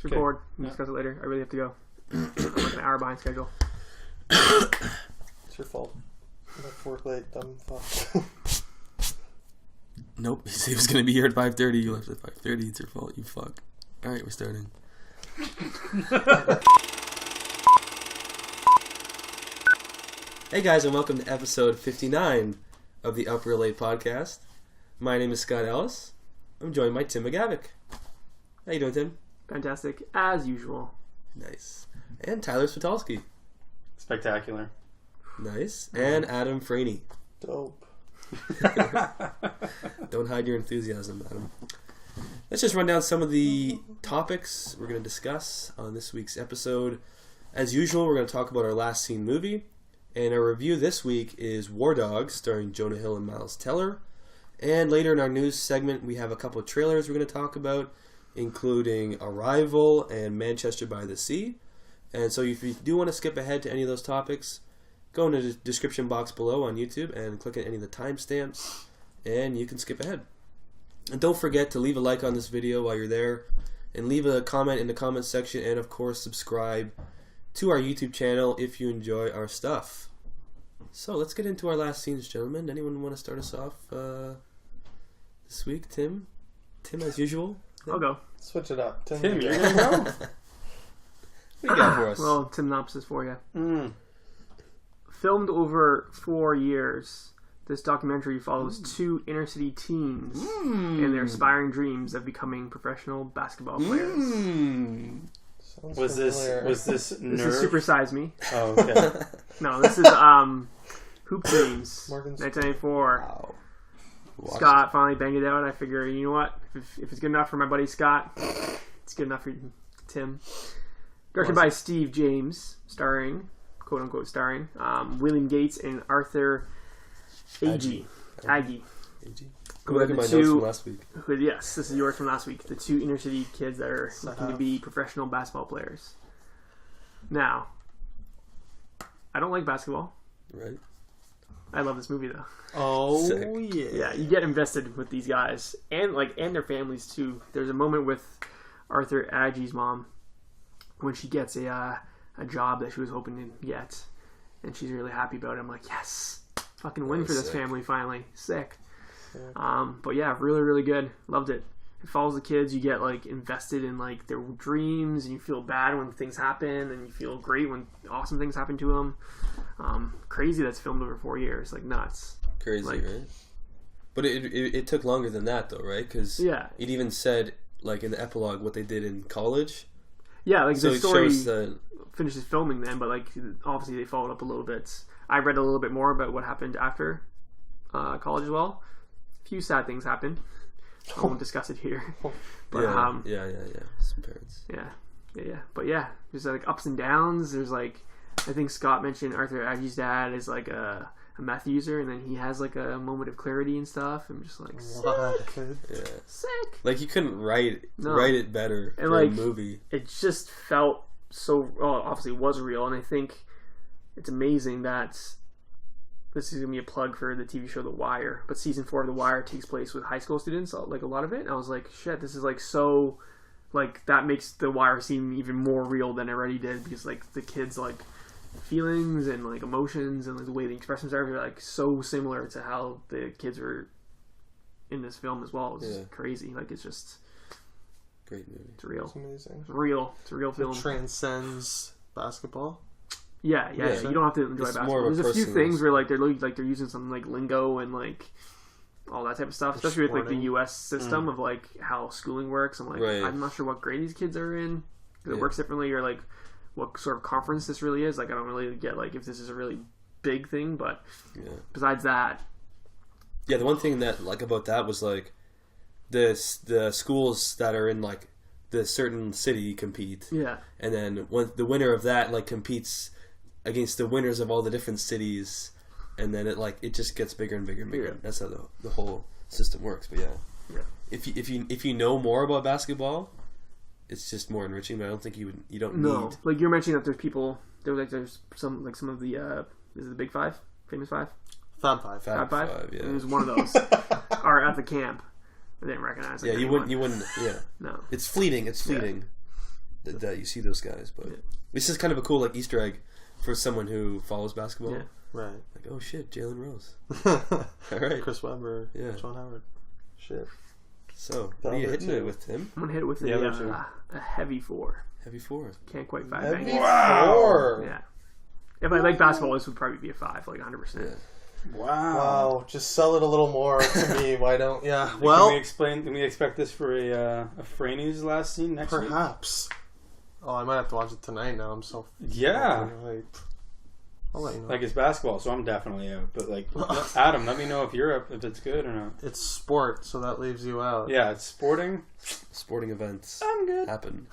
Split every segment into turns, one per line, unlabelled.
Let's record. We'll discuss it later. I really have to go. I'm like an hour behind schedule.
It's your fault. You left work late, dumb fuck.
Nope. He said he was going to be here at 5:30. You left at 5:30. It's your fault. You fuck. All right, we're starting. Hey guys, and welcome to episode 59 of the Up Real Late podcast. My name is Scott Ellis. I'm joined by Tim McGavick. How you doing, Tim?
Fantastic, as usual.
Nice. And Tyler Spitalski.
Spectacular.
Nice. And Adam Franey.
Dope.
Don't hide your enthusiasm, Adam. Let's just run down some of the topics we're going to discuss on this week's episode. As usual, we're going to talk about our last seen movie. And our review this week is War Dogs, starring Jonah Hill and Miles Teller. And later in our news segment, we have a couple of trailers we're going to talk about, including Arrival and Manchester by the Sea. And so if you do want to skip ahead to any of those topics, go in the description box below on YouTube and click on any of the timestamps, and you can skip ahead. And don't forget to leave a like on this video while you're there, and leave a comment in the comments section, and of course subscribe to our YouTube channel if you enjoy our stuff. So let's get into our last scenes, gentlemen. Anyone want to start us off this week? Tim? Tim, as usual?
I'll go.
Switch it up.
Tim, you're going to go?
What do you got for us?
Well, synopsis for you. Filmed over 4 years, this documentary follows two inner city teens and their aspiring dreams of becoming professional basketball players.
Sounds
Was this
familiar.
Nerve?
This is Super Size Me.
Oh, okay.
No, this is Hoop Dreams,
Morgan-
1994.
Wow. Watch
Scott finally banged it out. I figure, you know what? If it's good enough for my buddy Scott, it's good enough for Tim. Directed by Steve James, starring, quote unquote starring, William Gates and Arthur Agee.
Agee.
Who
Look
are
at
the
my notes
two?
from last week.
Yes, this is yours from last week. The two inner city kids that are looking to be professional basketball players. Now, I don't like basketball.
Right?
I love this movie though.
Oh,
Sick.
yeah.
Yeah, you get invested with these guys and their families too. There's a moment with Arthur Agee's mom when she gets a job that she was hoping to get, and she's really happy about it. I'm like, yes, fucking win for this
sick.
family finally. Sick.
Yeah.
But yeah, really, really good. Loved it. It follows the kids. You get like invested in like their dreams, and you feel bad when things happen, and you feel great when awesome things happen to them. Crazy that's filmed over 4 years, like nuts.
Crazy,
Like-
right? But it took longer than that, though, right? Because
Yeah,
it even said, like, in the epilogue, what they did in college.
yeah. Like
So
the
it
story
shows that...
finishes filming then, but like obviously they followed up a little bit. I read a little bit more about what happened after college as well. A few sad things happened. I won't discuss it here. But
yeah. Some parents.
yeah. But yeah, there's like ups and downs. There's like, I think Scott mentioned Arthur Agee's dad is like a meth user, and then he has like a moment of clarity and stuff. I'm just like,
What?
Yeah.
sick.
Like, you couldn't write it better
And,
for a
like,
movie.
It just felt so, well, obviously it was real, and I think it's amazing that this is going to be a plug for the TV show The Wire, but season 4 of The Wire takes place with high school students, like a lot of it, and I was like, shit, this is like so, like that makes The Wire seem even more real than it already did, because like the kids like feelings and like emotions and like the way the expressions are like so similar to how the kids were in this film as well. It's crazy. Like it's just,
Great movie.
it's real.
It's amazing.
It's real. It's a real film.
It transcends basketball.
Yeah.
Yeah.
You don't have to enjoy
It's more
basketball.
of a
There's a few
personal-
things where like they're using some like lingo and like all that type of stuff, especially with like the
Sporting.
U.S. system of like how schooling works. I'm like,
Right.
I'm not sure what grade these kids are in, 'cause it
Yeah.
works differently, or like what sort of conference this really is. Like I don't really get like if this is a really big thing, but
Yeah.
besides that,
Yeah, the one thing that, like, about that was, like, the schools that are in, like, the certain city compete.
yeah,
And then when the winner of that, like, competes against the winners of all the different cities, and then it just gets bigger and bigger and bigger.
Yeah.
That's how the whole system works. But yeah, if you know more about basketball, it's just more enriching. But I don't think you don't
no,
need.
like you're mentioning that there's some of the is it the Big Five, famous five,
Fab Five.
Fab Five?
Yeah.
It was one of those are at the camp. I didn't recognize. Like,
Yeah, you
anyone.
wouldn't. Yeah,
No.
it's fleeting. It's fleeting. that you see those guys. But this is kind of a cool like Easter egg for someone who follows basketball.
Yeah.
Right.
Like, oh shit, Jalen Rose. All right.
Chris Webber.
Yeah.
John Howard. Shit.
So, what are you hitting it with, Tim?
I'm gonna hit it with
Yeah, me too.
a heavy 4.
Heavy 4.
Can't quite 5
Heavy
bang.
Wow.
4.
Yeah. If I like basketball, this would probably be a 5, like 100%.
Yeah.
Wow. Just sell it a little more to me. Why don't? Yeah.
Can
Well,
we expect this for a Franny's last scene next week?
perhaps. Oh, I might have to watch it tonight now. I'm so
Yeah.
fucking hyped. I'll let you know.
Like, it's basketball, so I'm definitely out. But, like, Adam, let me know if you're up, if it's good or not.
It's sport, so that leaves you out.
Yeah, it's sporting.
Sporting events
I'm good.
happen.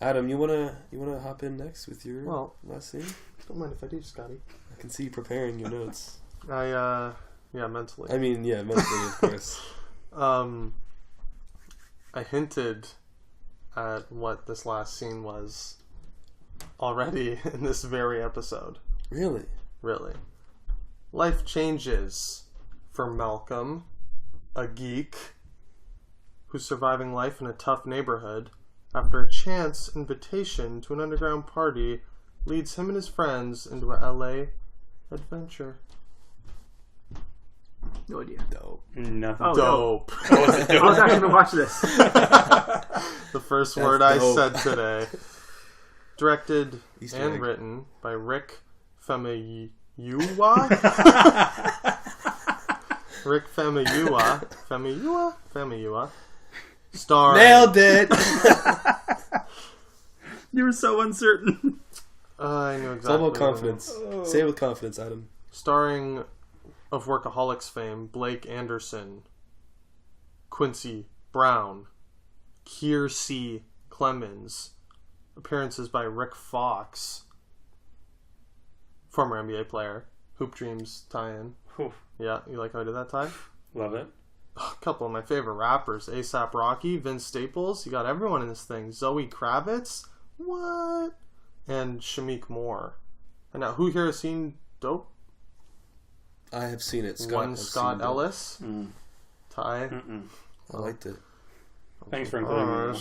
Adam, you wanna hop in next with your
Well-
last scene?
Don't mind if I do, Scotty.
I can see you preparing your notes.
Yeah, mentally.
I mean, yeah, mentally, of course.
I hinted at what this last scene was already in this very episode.
Really?
Really. Life changes for Malcolm, a geek who's surviving life in a tough neighborhood after a chance invitation to an underground party leads him and his friends into a LA adventure.
No idea.
Dope.
Nothing.
Oh,
Dope.
I was actually gonna watch this.
The first
That's
word I
dope.
said today. Directed
Easter
and
egg.
written by Rick Famuyiwa. Rick Famuyiwa. Starring
Nailed it!
You were so uncertain.
I knew exactly.
It's all about
what it
confidence.
was.
Say it with confidence, Adam.
Starring of Workaholics fame, Blake Anderson, Quincy Brown, Kiersey Clemens. Appearances by Rick Fox, former NBA player, Hoop Dreams tie-in.
Whew.
Yeah, you like how I did that tie?
Love it.
A couple of my favorite rappers, A$AP Rocky, Vince Staples. You got everyone in this thing. Zoe Kravitz, what? And Shamik Moore. And now, who here has seen Dope?
I have seen it. Scott
One
has
Scott
seen it.
Ellis. Ty.
Mm-mm.
I liked it.
Thanks for including me.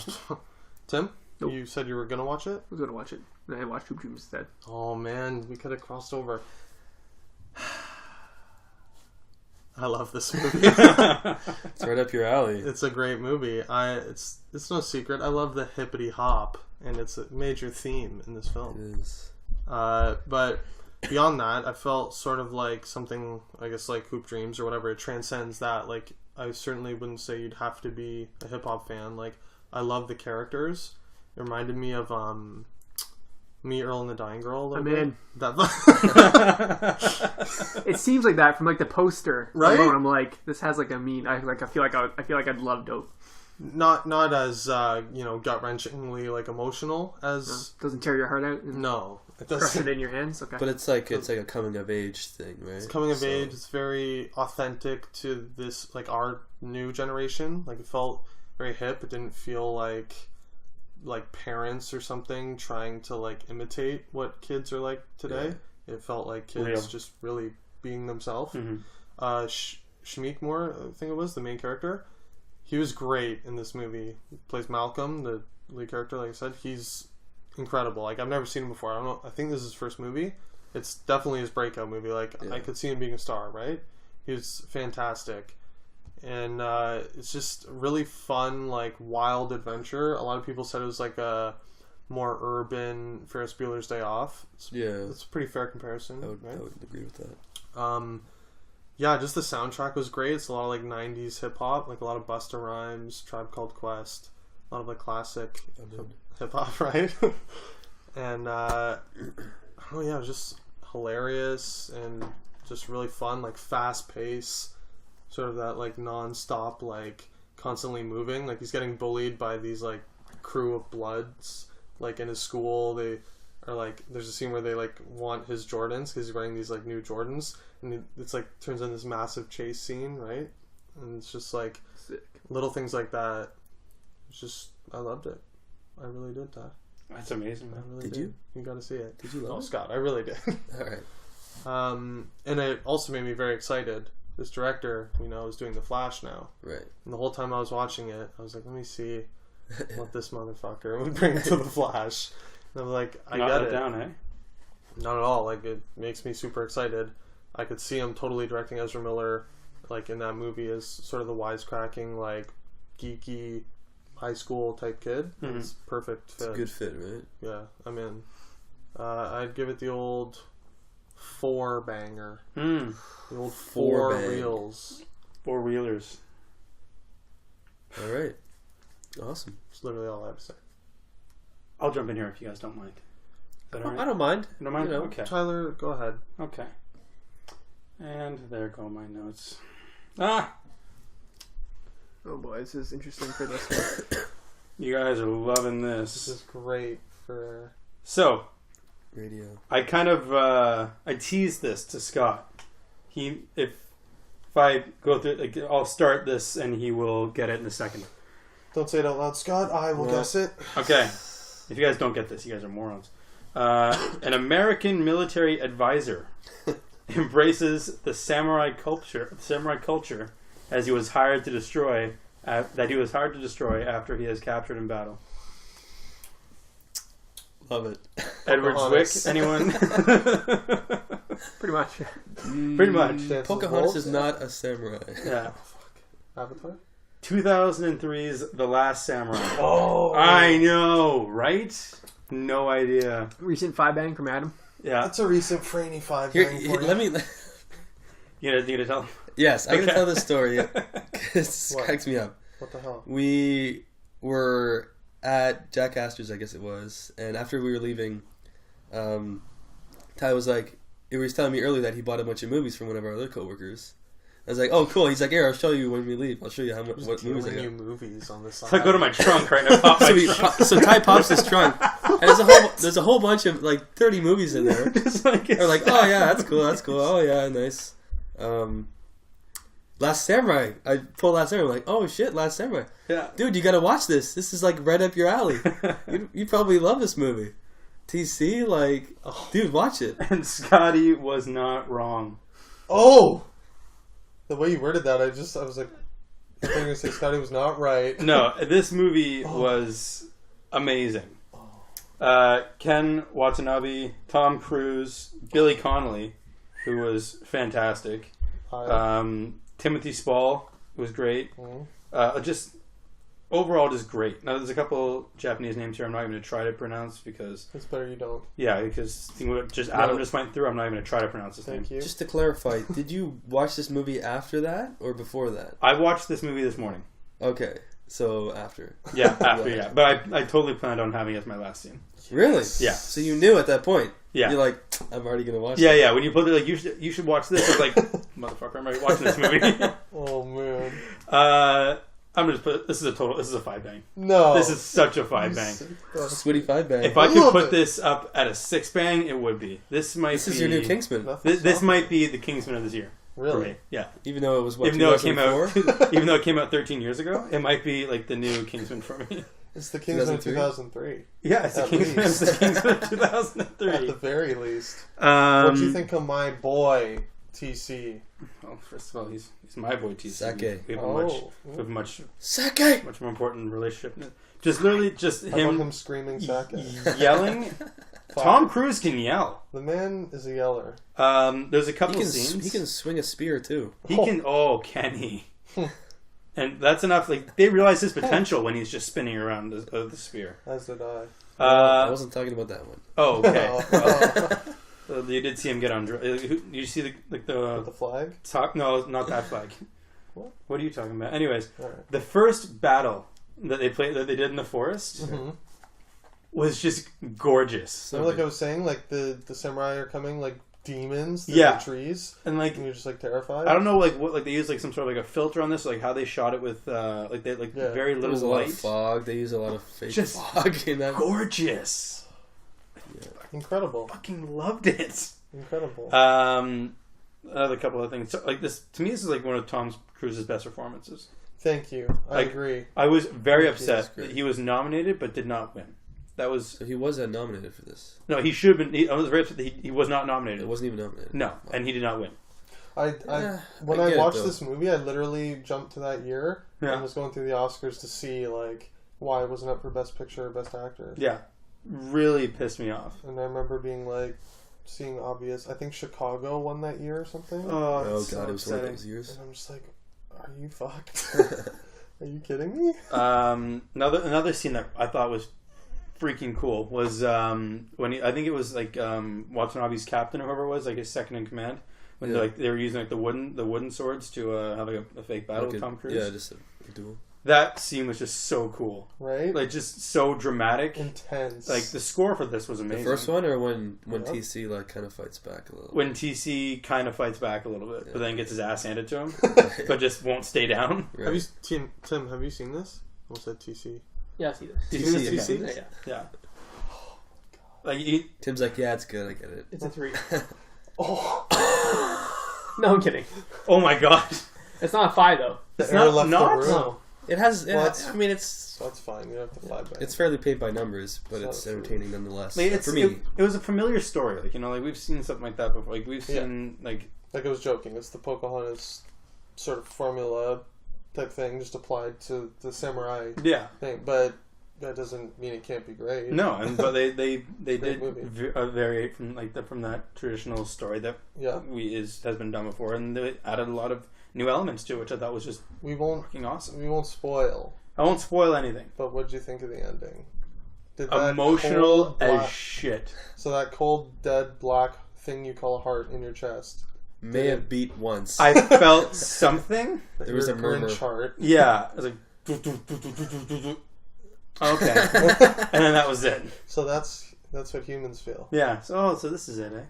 Tim,
Nope.
you said you were gonna watch it.
I was gonna watch it. And I watched Hoop Dreams instead.
Oh man, we could have crossed over. I love this movie.
It's right up your alley.
It's a great movie. It's no secret. I love the hippity hop, and it's a major theme in this
It
film.
is.
But beyond that, I felt sort of like something, I guess, like Hoop Dreams or whatever. It transcends that. Like, I certainly wouldn't say you'd have to be a hip hop fan. Like, I love the characters. It reminded me of Me, Earl, and the Dying Girl. A little
I'm
bit.
in.
That
It seems like that from like the poster.
Right?
Alone. I'm like, this has like a mean. I feel like I'd love Dope.
not as gut wrenchingly like emotional as
Doesn't tear your heart out and
no. It
crush
doesn't.
it in your hands. Okay.
But it's like a coming of age thing, right?
It's coming of
So-
age. It's very authentic to this, like, our new generation. Like, it felt very hip. It didn't feel like parents or something trying to like imitate what kids are like today. It felt like kids
Real.
just really being themselves.
Mhm.
Shamik Moore, I think it was the main character. He was great in this movie. He plays Malcolm, the lead character. Like I said, he's incredible. Like, I've never seen him before. I don't know. I think this is his first movie. It's definitely his breakout movie. Like,
Yeah.
I could see him being a star. Right? He was fantastic. And it's just a really fun, like, wild adventure. A lot of people said it was like a more urban Ferris Bueller's Day Off.
Yeah,
It's a pretty fair comparison,
I would
right?
agree with that.
Yeah, just the soundtrack was great. It's a lot of like 90s hip hop, like a lot of Busta Rhymes, Tribe Called Quest, a lot of like classic hip hop, right? And it was just hilarious and just really fun, like fast pace, sort of that like non-stop, like constantly moving. Like, he's getting bullied by these like crew of Bloods, like in his school. They are like, there's a scene where they like want his Jordans because he's wearing these like new Jordans, and it's like turns into this massive chase scene, right? And it's just like
Sick.
little things like that. It's just, I loved it. I really did that.
That's amazing.
I
Man.
really
Did you?
You got to see it.
Did you love
Oh,
it?
Scott, I really did.
All right.
And it also made me very excited. This director, is doing The Flash now.
Right.
And the whole time I was watching it, I was like, let me see what this motherfucker would bring to the Flash. And I'm like, I
Not
get
let
it.
down, eh?
Not at all. Like, it makes me super excited. I could see him totally directing Ezra Miller, like, in that movie as sort of the wisecracking, like, geeky high school type kid.
Mhm.
It's perfect fit.
It's a good fit, right?
Yeah, I'm in. I'd give it the old 4-banger.
Mm.
The old
Four
4
bang.
reels.
4-wheelers.
All right. Awesome.
That's literally all I have to say.
I'll jump in here if you guys don't mind. Is that all
I
right?
don't mind.
You don't mind?
you know.
Okay.
Tyler, go ahead.
Okay. And there go my notes. Ah!
Oh boy, this is interesting for this one.
You guys are loving
This
this.
is great for...
So,
Radio.
I kind of I teased this to Scott. If I go through, like, I'll start this and he will get it in a second.
Don't say it out loud, Scott. I will
Well-
guess it.
Okay. If you guys don't get this, you guys are morons. An American military advisor embraces the samurai culture as he was hired to destroy after he is captured in battle.
Love it.
Edward
Pocahontas.
Zwick, anyone?
Pretty much.
Pretty much.
Dances
Pocahontas
Wolves?
is not a samurai.
Yeah.
Avatar?
2003's The Last Samurai.
Oh!
I know, right? No idea.
Recent 5-bang from Adam.
Yeah.
That's a recent Franny 5
Here,
bang for you.
let me.
You gonna tell?
Yes, I'm
Okay.
gonna tell this story. This
What?
cracks me up.
What the hell?
We were at Jack Astor's, I guess it was, and after we were leaving, Ty was like, he was telling me earlier that he bought a bunch of movies from one of our other coworkers. I was like, oh, cool. He's like, here, I'll show you when we leave. I'll show you
Just
what movies I
dealing you
got.
movies on the side.
So I go to my trunk right now. Pop my trunk.
So Ty pops his trunk, and there's a whole bunch of like 30 movies in there.
Just like,
They're like, oh yeah, that's cool. Oh yeah, nice. Last Samurai. I pull Last Samurai. I'm like, oh shit, Last Samurai.
yeah.
Dude, you gotta watch this. This is like right up your alley. You probably love this movie. TC, like, dude, watch it.
And Scotty was not wrong.
Oh! The way you worded that, I was like, I thought you were going to say Scotty was not right.
No, this movie was amazing. Ken Watanabe, Tom Cruise, Billy Connolly, who was fantastic. Timothy Spall was great. Just overall, just great. Now, there's a couple Japanese names here I'm not even going to try to pronounce because,
It's better you don't.
yeah, because just Adam just went through. I'm not even going to try to pronounce his name.
Thank you.
Just to clarify, did you watch this movie after that or before that?
I watched this movie this morning.
Okay, so after.
Yeah, after, yeah. But I totally planned on having it as my last scene.
Really?
Yeah.
So you knew at that point.
Yeah.
You're like, I'm already gonna watch.
Yeah,
it.
yeah. When you put it like you should watch this, it's like motherfucker, I'm already watching this movie.
Oh, man.
I'm gonna put this is a 5-bang.
No.
This is such a 5-bang.
Switty 5-bang.
If I
I
could
love
put
it.
this up at a 6-bang, it would be. This might
This
be
is your new Kingsman,
This might be the Kingsman of this year. For
Really?
me. Yeah.
even though it was what
Even though it came
2004.
out even though it came out 13 years ago, it might be like the new Kingsman for me.
It's the Kingsman of
2003?
2003.
Yeah, it's the
At
Kingsman, it's
least.
the Kingsman of
At the
2003.
very least. What do you think of my boy, TC?
Well, first of all, he's my boy TC.
Sake.
We have a much
Sake!
much more important relationship. Just literally just
How about
him
him screaming Sake?
yelling. Tom Cruise can yell.
The man is a yeller.
There's a couple
He
scenes.
can swing a spear too.
He can. Oh, can he? And that's enough. Like they realize his potential when he's just spinning around the spear.
As did I.
I wasn't talking about that one.
Oh, okay.
Oh.
You did see him get on. You see the
With the flag?
top? No, not that flag.
What?
What are you talking about? Anyways,
Alright.
the first battle that they did in the forest
Mhm.
was just gorgeous.
Remember, like I was saying, like the samurai are coming like demons through
Yeah.
the trees,
And like
and you're just like terrified.
I don't know, like what, like they use like some sort of like a filter on this, like how they shot it with like they like
Yeah.
very
There
little
was a lot
light.
of fog. They use a lot of fake
Just
fog in that.
Gorgeous.
Incredible.
Fucking loved it.
Incredible.
Another couple of things. So, like this to me, this is like one of Tom Cruise's best performances.
Thank you. I
like,
agree.
I was very
Thank you, that's
upset
great.
that he was nominated but did not win. That was
So he was nominated for this.
no. He should have been. I was very upset that he was not
It
nominated.
wasn't even nominated.
No, and he did not win.
When
I
I
get it,
watched
though.
this movie, I literally jumped to that year
Yeah.
and was going through the Oscars to see like why it wasn't up for Best Picture or Best Actor.
Yeah. Really pissed me off.
And I remember being like, seeing obvious. I think Chicago won that year or something.
Oh,
Oh
it's
god,
so
it was one of
upsetting.
those years.
And I'm just like, are you fucked? Are you kidding me?
Another scene that I thought was freaking cool was when I think it was like Watanabe's captain or whoever it was, like his second in command, when they were using like the wooden swords to have like a fake battle with Tom Cruise.
Yeah, just a duel.
That scene was just so cool,
Right?
like just so dramatic.
Intense.
Like the score for this was
The
amazing.
first one, or when
Yeah.
TC like kind of fights back a little.
When TC kind of fights back a little bit,
Yeah.
but then gets his ass handed to him, but just won't stay down.
Right.
Have you, Tim, have you seen this? I almost said TC.
Yeah, I see this.
TC,
seen
yeah.
this?
Yeah, yeah.
Yeah. Like
Tim's like, yeah, it's good. I get it.
It's a 3.
Oh,
No, I'm kidding.
oh my god.
It's not a 5 though.
the
It's
air
not-
left
not?
the room.
No.
It has.
Well, that's-
I mean, it's
So that's fine. You don't have to fly back.
it's fairly paid by numbers, but
So
it's
it's-
entertaining nonetheless.
Like, it's,
for me.
it was a familiar story. Like, you know, like we've seen something like that before. Like we've
Yeah.
seen like
Like I was joking. It's the Pocahontas sort of formula type thing, just applied to the samurai
yeah.
thing. But that doesn't mean it can't be great.
No, but they
Great
did
movie.
variate from from that traditional story that
Yeah,
has been done before, and they added a lot of new elements to it, which I thought was just
we won't
fucking awesome.
we won't spoil.
I won't spoil anything.
But what did you think of the ending? Did
Emotional
cold
as
black-
shit.
So that cold, dead, black thing you call a heart in your chest.
May have beat once.
I felt something.
There was
your
a murmur.
Grinch heart.
Yeah, I was like, okay, and then that was it.
So that's what humans feel.
Yeah. So this is it, eh?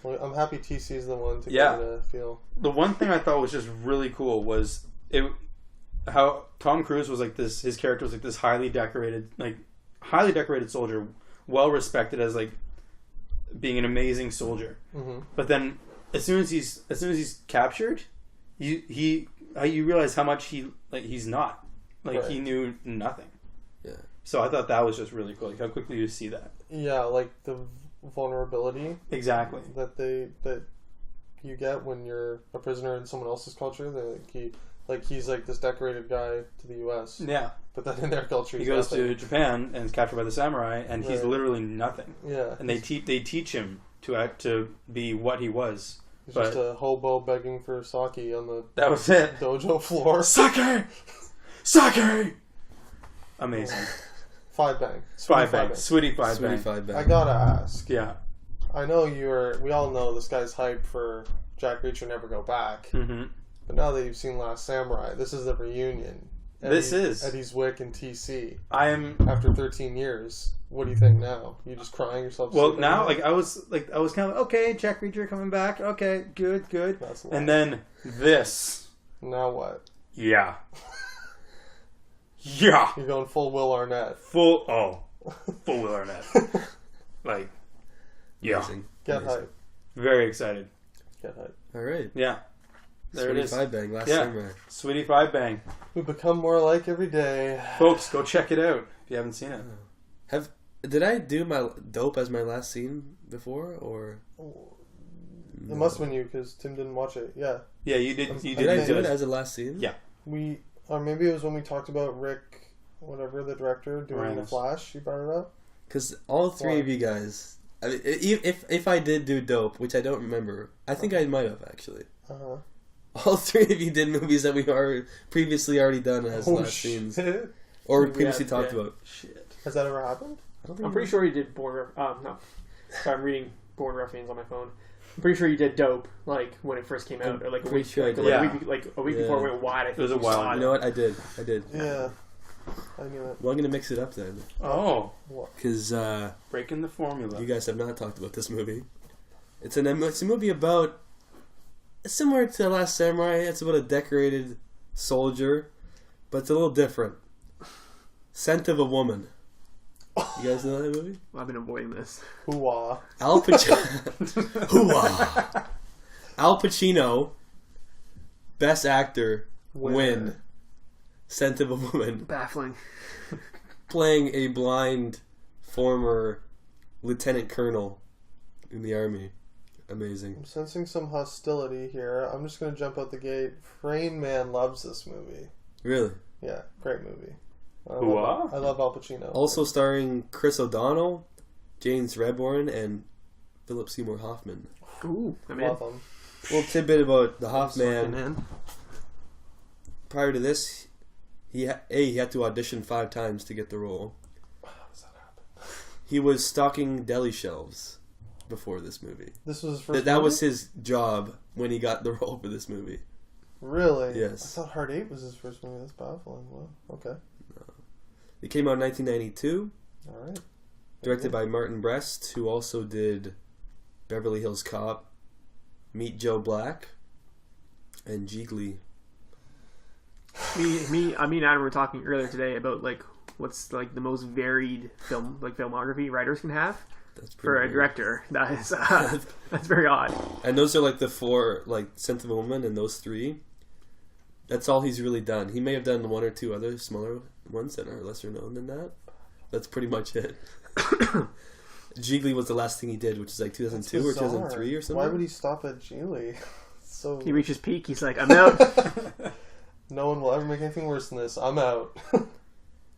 Well, I'm happy TC's the one to
Yeah.
get a feel.
The one thing I thought was just really cool was how Tom Cruise was like this. His character was like this highly decorated soldier, well respected as like being an amazing soldier.
Mm-hmm.
But then as soon as he's captured, you realize how much he's not. Like
Right.
he knew nothing.
Yeah.
So I thought that was just really cool. Like how quickly you see that.
Yeah, like the vulnerability
Exactly.
that you get when you're a prisoner in someone else's culture. He's like this decorated guy to the U.S.
Yeah.
But then in their culture,
He
he's
goes
nothing.
to Japan and is captured by the samurai, and he's
Right.
literally nothing.
Yeah,
And they teach him to be what he was.
he's
but-
just a hobo begging for sake on the
That was it.
dojo floor.
Sake. Amazing.
Five bang.
Five bang. Sweetie five
Sweetie
bang.
five back.
I gotta ask.
Yeah.
I know we all know this guy's hype for Jack Reacher Never Go Back.
Mm-hmm.
But now that you've seen Last Samurai, this is the reunion.
This is.
Eddie Zwick and TC.
I am.
After 13 years, what do you think now? You just crying yourself to
Well,
sleep
now
every night?
I was kind of okay. Jack Reacher coming back. Okay, good.
That's
And then this.
now what?
Yeah. Yeah.
You're going full Will Arnett.
Full Will Arnett. Like. Yeah.
Amazing.
Get
Amazing.
hype.
Very excited.
Get hype.
All right.
Yeah. There
Sweetie
it is.
Five Bang. Last
Yeah.
Samurai.
Sweetie Five Bang.
We become more alike every day.
Folks, go check it out if you haven't seen it.
Did I do my dope as my last scene before, or
It must have been you because Tim didn't watch it. Yeah.
Yeah, you did. You
did I
did
do it
yours.
as a last scene?
Yeah.
Or maybe it was when we talked about Rick, whatever, the director, doing The
Moranis.
Flash. You brought it up?
Because all three of you guys, I mean, if I did do dope, which I don't remember, I think I might have actually.
Uh-huh.
All three of you did movies that we are previously already done as last scenes, or
Yeah,
previously talked
yeah.
about.
Shit.
Has that ever happened?
I don't think
I'm pretty sure you did Born. No, sorry, I'm reading Born Ruffians on my phone. I'm pretty sure you did Dope, like when it first came out, or like a
pretty
week,
sure I
like,
did.
like,
Yeah.
a week
Yeah.
before it went wide. I think
It was a
you
while
saw
ago.
You know what? I did.
Yeah. I knew it.
Well, I'm gonna mix it up then,
Oh,
because
breaking the formula.
you guys have not talked about this movie. It's a movie about. It's similar to The Last Samurai. It's about a decorated soldier, but it's a little different. Scent of a Woman. You guys know that movie?
I've been avoiding this.
Hoo-wah.
Al Pacino. Hoo-wah. Al Pacino, Best Actor, win. Scent of a Woman.
Baffling.
Playing a blind former lieutenant colonel in the army. Amazing.
I'm sensing some hostility here. I'm just going to jump out the gate. Rain Man loves this movie.
Really?
Yeah, great movie. I love Al Pacino.
Also starring Chris O'Donnell, James Rebhorn, and Philip Seymour Hoffman.
Ooh, I mean,
Love him.
Little tidbit about the
Fucking
Hoffman.
in.
Prior to this, he had to audition 5 times to get the role.
How does that happen?
He was stocking deli shelves before this movie.
This was his first
That
movie?
was his job when he got the role for this movie.
Really?
Yes.
I thought Hard 8 was his first movie. That's baffling. Wow. Okay.
It came out in 1992,
All right.
directed by Martin Brest, who also did Beverly Hills Cop, Meet Joe Black, and Jiggly.
me, I mean, Adam, were talking earlier today about like what's like the most varied filmography writers can have
That's pretty
for a
weird.
director. That is that's very odd.
And those are like the 4, like Scent of a Woman and those 3. That's all he's really done. He may have done 1 or 2 other smaller ones that are lesser known than that. That's pretty much it. Jiggly was the last thing he did, which is like 2002 or
Bizarre.
2003 or something.
Why would he stop at Geely? So
He reaches peak. He's like, I'm out.
no one will ever make anything worse than this. I'm out.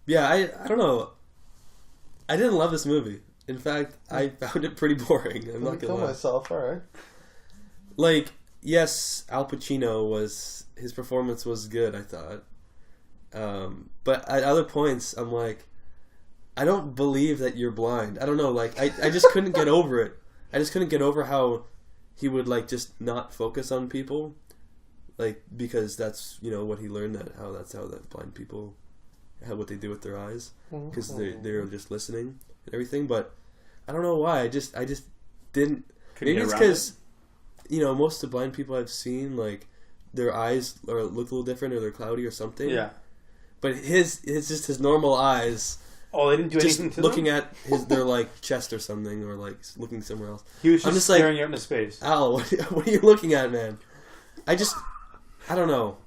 Yeah, I don't know. I didn't love this movie. In fact, I found it pretty boring. I'm
Let
not
me
gonna
kill
lie.
myself. All right.
Like, yes, Al Pacino his performance was good, I thought. But at other points, I'm like, I don't believe that you're blind. I don't know, like, I just couldn't get over it. I just couldn't get over how he would, like, just not focus on people. Like, because that's, what he learned, that's how that blind people, what they do with their eyes. Because they're just listening and everything. But I don't know why. I just didn't.
Couldn't
Maybe
get
it's
around
because, most of the blind people I've seen, like, their eyes look a little different or they're cloudy or something.
Yeah.
But it's just his normal eyes.
Oh, they didn't do
Just
anything to
looking
them?
at their, like, chest or something, or, like, looking somewhere else.
He was
I'm
just
just like-
staring out into space.
Al, what are you looking at, man? I don't know.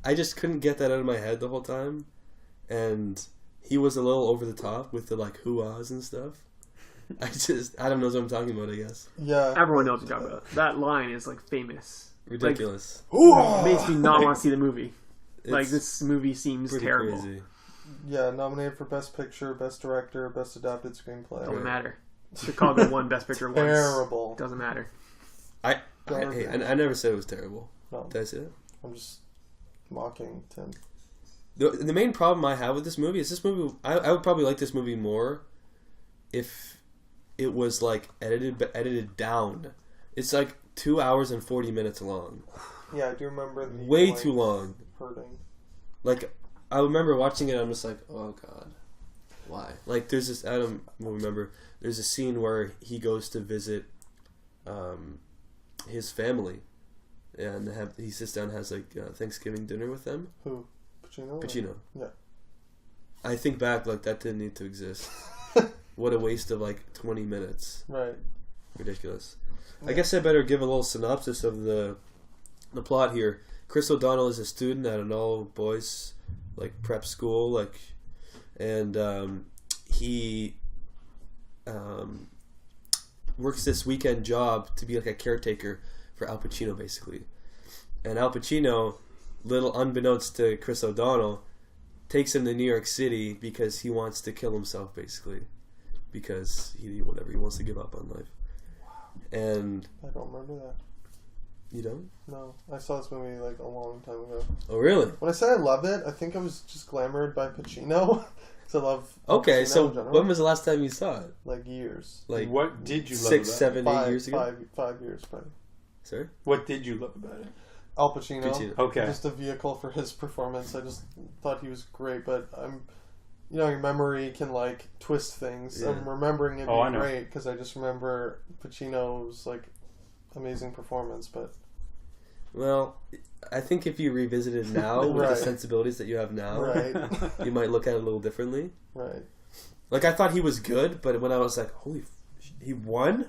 I just couldn't get that out of my head the whole time. And he was a little over the top with the, like, hoo-ahs and stuff. Adam knows what I'm talking about, I guess.
Yeah.
Everyone knows what you're talking about. That line is like famous.
Ridiculous.
It makes me not want to see the movie. Like,
It's
this movie seems
pretty
terrible.
crazy.
Yeah. Nominated for Best Picture, Best Director, Best Adapted Screenplay.
Doesn't matter. Chicago won Best Picture once.
Terrible.
Doesn't matter.
Hey,
Garbage.
I never said it was terrible.
No,
Did I say that?
I'm just mocking Tim.
The main problem I have with this movie is this movie. I would probably like this movie more if it was like edited down. It's like 2 hours and 40 minutes long.
Yeah, I do remember the
Way
like,
too long.
hurting.
Like, I remember watching it. I'm just like, oh god, why? Like, there's this Adam will remember. There's a scene where he goes to visit, his family, and he sits down and has like Thanksgiving dinner with them.
Who? Pacino?
Pacino.
Yeah.
I think back, like, that didn't need to exist. What a waste of like 20 minutes.
Right.
Ridiculous. I
Yeah.
guess I better give a little synopsis of the plot here. Chris O'Donnell is a student at an all boys like prep school, like, and he works this weekend job to be like a caretaker for Al Pacino, basically. And Al Pacino, little unbeknownst to Chris O'Donnell, takes him to New York City because he wants to kill himself, basically, because he wants to give up on life. And
I don't remember that.
you don't?
No, I saw this movie like a long time ago.
Oh, really?
When I say I love it, I think I was just glamoured by Pacino because I love.
Okay,
Pacino
so
in general.
when was the last time you saw it?
Like years.
Like
What did you love
6,
about
7, 8 years ago?
5 years probably.
Sorry?
it? What did you love about it?
Al Pacino.
Pacino.
Okay.
Just a vehicle for his performance. I just thought he was great, but your memory can like twist things.
Yeah.
I'm remembering it
Oh, I
being
know.
great because I just remember Pacino's like amazing performance. But
Well, I think if you revisit it now with the
Right.
sensibilities that you have now,
right,
you might look at it a little differently.
right,
Like, I thought he was good, but when I was like, he won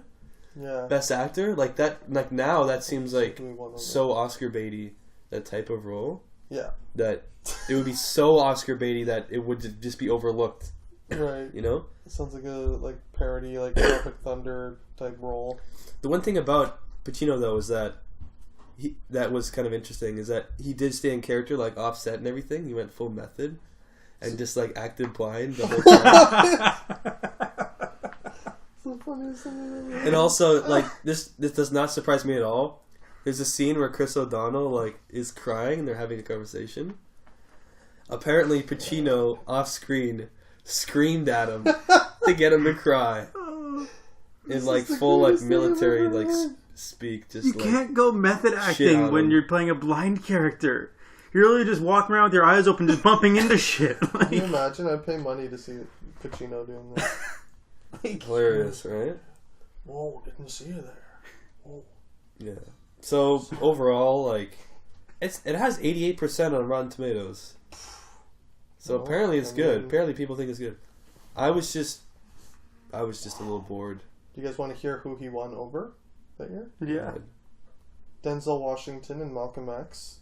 yeah.
Best Actor? Like, that, like, now that seems like
We won on
so Oscar baity, that type of role,
Yeah,
that it would be so Oscar baity that it would just be overlooked,
right.
you know?
It sounds like a parody, like Tropic Thunder type role.
The one thing about Pacino, though, is that that was kind of interesting, is that he did stay in character, like, offset and everything. He went full method. and just like acted blind the whole time.
It's the funniest thing I've ever heard.
And also, like, this does not surprise me at all. There's a scene where Chris O'Donnell like is crying and they're having a conversation. Apparently, Pacino off screen screamed at him to get him to cry in like full like military like speak. Just
You
like,
can't go method
shit
acting
on
when
him.
you're playing a blind character. You're really just walking around with your eyes open, just bumping into shit.
Can you
Like,
imagine? I'd pay money to see Pacino doing that.
hilarious, right?
Whoa, didn't see you there. Whoa.
Yeah. So overall, like, it has 88% on Rotten Tomatoes. So
Well,
apparently it's
I
good.
mean-
Apparently people think it's good. I was just a little bored.
Do you guys want to hear who he won over that year?
yeah.
Denzel Washington and Malcolm X.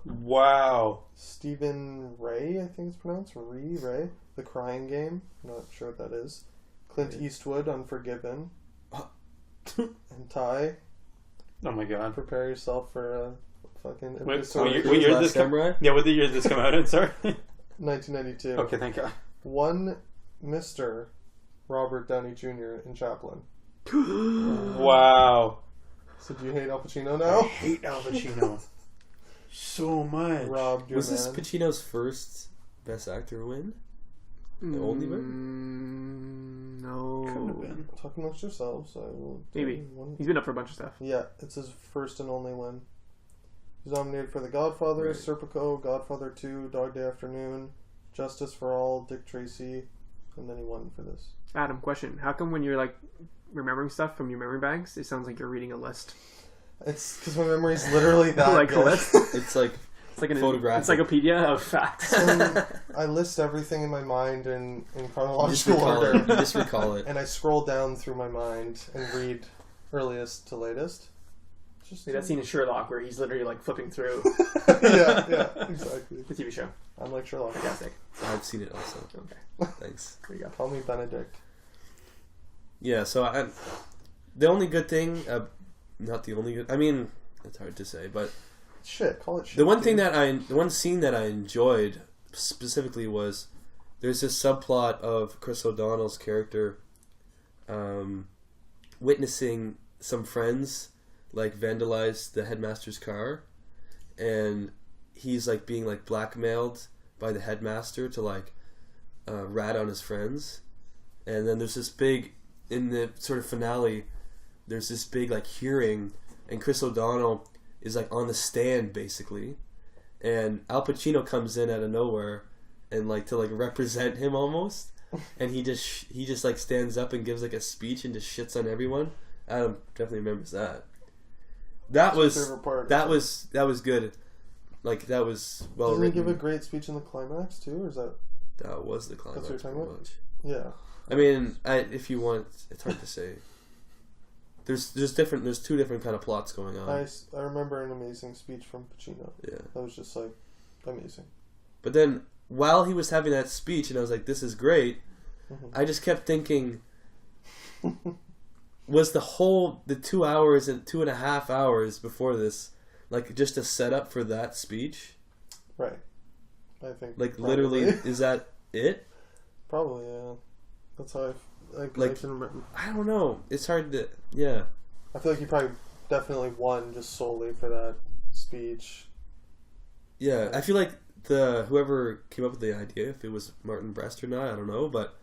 Wow.
Stephen Ray, I think it's pronounced. Ray. The Crying Game. Not sure what that is. Clint Eastwood, Unforgiven. And Ty,
Oh my god.
prepare yourself for a fucking
Wait,
episode.
so
Cruise,
what year did
Last
this come?
Samurai?
Yeah, what year did this come out in? Sorry.
1992.
Okay, thank God.
One Mr. Robert Downey Jr. in Chaplin.
Wow.
So do you hate Al Pacino
I
now?
hate Al Pacino so much.
Rob, your
Was this
man.
Pacino's first Best Actor win? The only win?
No.
Couldn't have been.
Talk amongst yourselves. I will tell
Maybe.
you one.
He's been up for a bunch of stuff.
Yeah, it's his first and only win. He's nominated for The Godfather,
Right.
Serpico, Godfather 2, Dog Day Afternoon, Justice for All, Dick Tracy, and then he won for this.
Adam, question. How come when you're like remembering stuff from your memory banks, it sounds like you're reading a list?
It's because my memory's literally that
Like a
good.
list?
It's like
It's like an
Photographic.
encyclopedia of facts.
And I list everything in my mind in
you just
chronological
recall
order.
it. You just recall it.
And I scroll down through my mind and read earliest to latest. Just
That scene in Sherlock where he's literally like flipping through
yeah, exactly.
the TV show.
I'm like Sherlock.
Fantastic.
I've seen it also.
Okay,
Thanks.
there you go.
Call me Benedict.
Yeah, so the only good thing, not the only good, I mean, it's hard to say, but
Shit, call it shit.
the one
dude.
the one scene that I enjoyed specifically was there's this subplot of Chris O'Donnell's character witnessing some friends like vandalize the headmaster's car, and he's like being like blackmailed by the headmaster to like rat on his friends, and then there's this big in the sort of finale there's this big like hearing, and Chris O'Donnell is like on the stand basically, and Al Pacino comes in out of nowhere and like to like represent him almost, and he just like stands up and gives like a speech and just shits on everyone. Adam definitely remembers that. That
What's your
was
favorite part?
that was good. Like that was well
Doesn't he
written.
give a great speech in the climax too, or is that?
That was the climax
what you're
pretty
talking about?
much.
Yeah.
I mean, if you want, it's hard to say. There's two different kind of plots going on.
I remember an amazing speech from Pacino.
Yeah.
That was just like amazing.
But then while he was having that speech, and I was like, "This is great,"
Mhm.
I just kept thinking, was the 2 hours and 2.5 hours before this like just a setup for that speech?
Right. I think.
Like
probably.
literally, is that it?
Probably, yeah. That's how I
Like-
can remember.
I don't know. It's hard to. Yeah.
I feel like he probably definitely won just solely for that speech.
Yeah, I feel like whoever came up with the idea, if it was Martin Brest or not, I don't know, but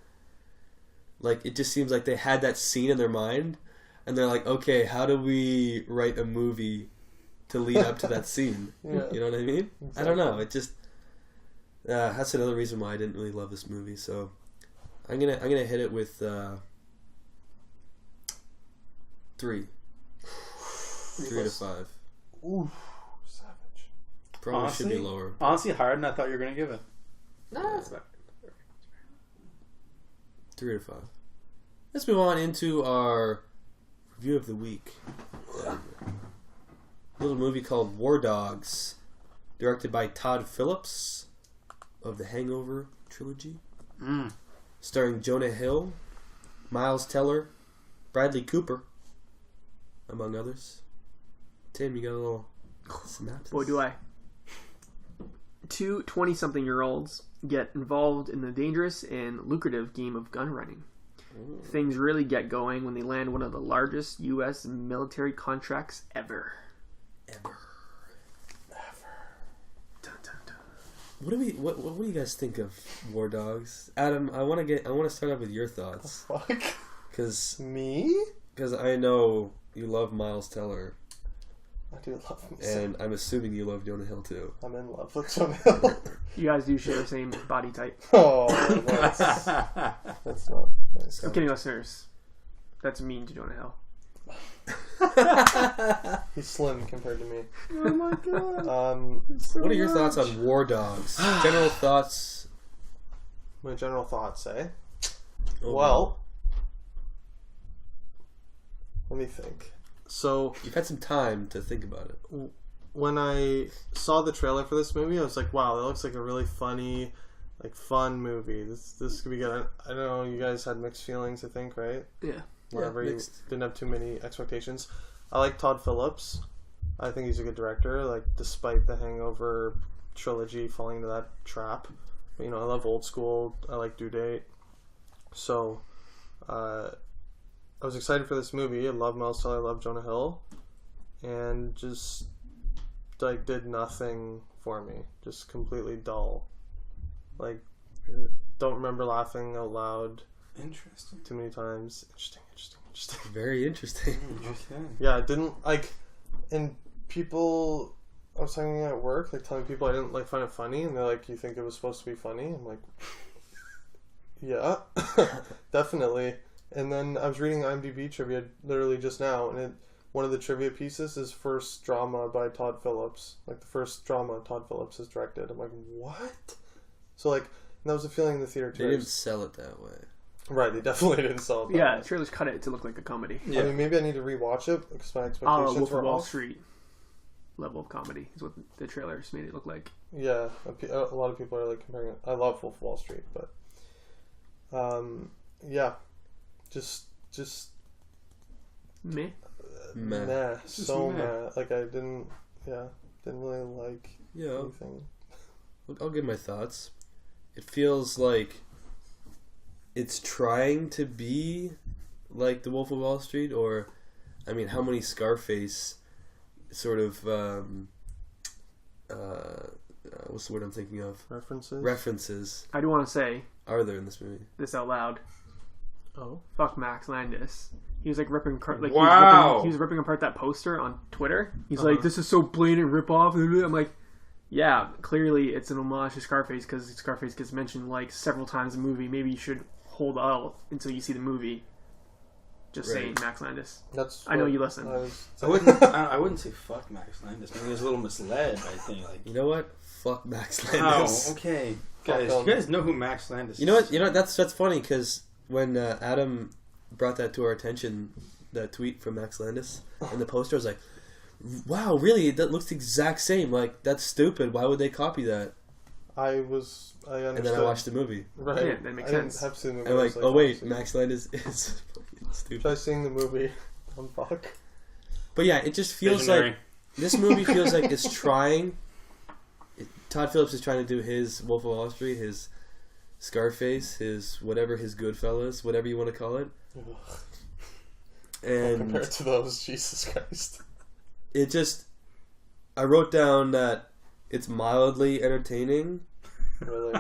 like it just seems like they had that scene in their mind, and they're like, okay, how do we write a movie to lead up to that scene?
Yeah.
You know what I mean? I don't know. It just that's another reason why I didn't really love this movie. So I'm gonna hit it with 3. 3 out of 5.
Ooh, savage.
Probably should be
Honestly?
lower.
Honestly, higher than I thought you were going to give it.
No, that's about
3 out of 5. Let's move on into our review of the week. A little movie called War Dogs, directed by Todd Phillips of the Hangover trilogy, starring Jonah Hill, Miles Teller, Bradley Cooper, among others. Tim, you got a little synopsis?
Boy, do I. two 20-something-year-olds get involved in the dangerous and lucrative game of gun running. Things really get going when they land one of the largest U.S. military contracts ever. Dun, dun, dun.
What do you guys think of War Dogs? Adam, I want to start off with your thoughts.
Fuck.
Me?
Me?
Because I know you love Miles Teller,
I do love him.
and I'm assuming you love Jonah Hill too.
I'm in love with Jonah Hill.
You guys do share the same body type.
Oh, that's not nice.
I'm kidding, listeners. That's mean to Jonah Hill.
He's slim compared to me.
Oh my god.
What are your thoughts on War Dogs? General thoughts?
My general thoughts, eh?
Oh,
Well, let me think. So,
you've had some time to think about it.
when I saw the trailer for this movie, I was like, wow, that looks like a really funny, fun movie. This could be good. I know you guys had mixed feelings, I think, right?
Yeah.
Whatever, you
mixed.
didn't have too many expectations. I like Todd Phillips. I think he's a good director, despite the Hangover trilogy falling into that trap. But, I love old school. I like Due Date. So, I was excited for this movie. I love Miles Teller, I love Jonah Hill. And just, did nothing for me. Just completely dull. Don't remember laughing out loud
Interesting.
too many times. Interesting.
Very interesting.
Interesting.
Yeah, I didn't and people, I was talking at work, telling people I didn't find it funny, and they're like, "You think it was supposed to be funny?" I'm like, "Yeah, definitely." And then I was reading IMDb trivia literally just now, and one of the trivia pieces is first drama by Todd Phillips, the first drama Todd Phillips has directed. I'm like, what? So and that was the feeling in the theater too.
They didn't sell it that way.
Right, they definitely didn't sell it that
Yeah,
way.
trailers cut it to look like a comedy.
Yeah.
I mean, maybe I need to rewatch it because my
A la
expectations
Wolf
were
of Wall
off.
Street level of comedy is what the trailers made it look like.
Yeah, a lot of people are comparing it. I love Wolf of Wall Street, but yeah, just
Meh.
Meh.
nah,
Just
so
meh.
meh. I didn't really like
Yeah,
anything.
I'll give my thoughts. It feels like it's trying to be like the Wolf of Wall Street, or, I mean, how many Scarface sort of, what's the word I'm thinking of? References
I do want to say
are there in this movie?
this out loud.
Oh,
Fuck Max Landis. He was ripping
Wow.
he was ripping apart that poster on Twitter. He's like, this is so blatant rip off. I'm like, yeah, clearly it's an homage to Scarface because Scarface gets mentioned several times in the movie. Maybe you should hold out until you see the movie. Just
Right.
saying, Max Landis.
that's.
I know
what
you listen.
I wouldn't say fuck Max Landis. Maybe he was a little misled. I think.
You know what? Fuck Max
Oh,
Landis.
okay,
Fuck
guys.
him.
You guys know who Max Landis is?
You know what? That's funny because when Adam brought that to our attention, that tweet from Max Landis and the poster, I was like, wow, really? That looks the exact same. That's stupid. Why would they copy that?
I understood.
And then I watched the movie.
Right.
Yeah, that makes
I didn't
sense.
have to see the movie.
I'm
I
like,
was
oh wait,
obviously-
Max Landis is fucking stupid.
Try seeing the movie. Fuck.
But yeah, it just feels
Visionary.
this movie feels like it's trying. Todd Phillips is trying to do his Wolf of Wall Street, his Scarface, his whatever, his Goodfellas, whatever you want to call it.
Ugh.
And
Compared to those, Jesus Christ.
it just, I wrote down that it's mildly entertaining,
Really.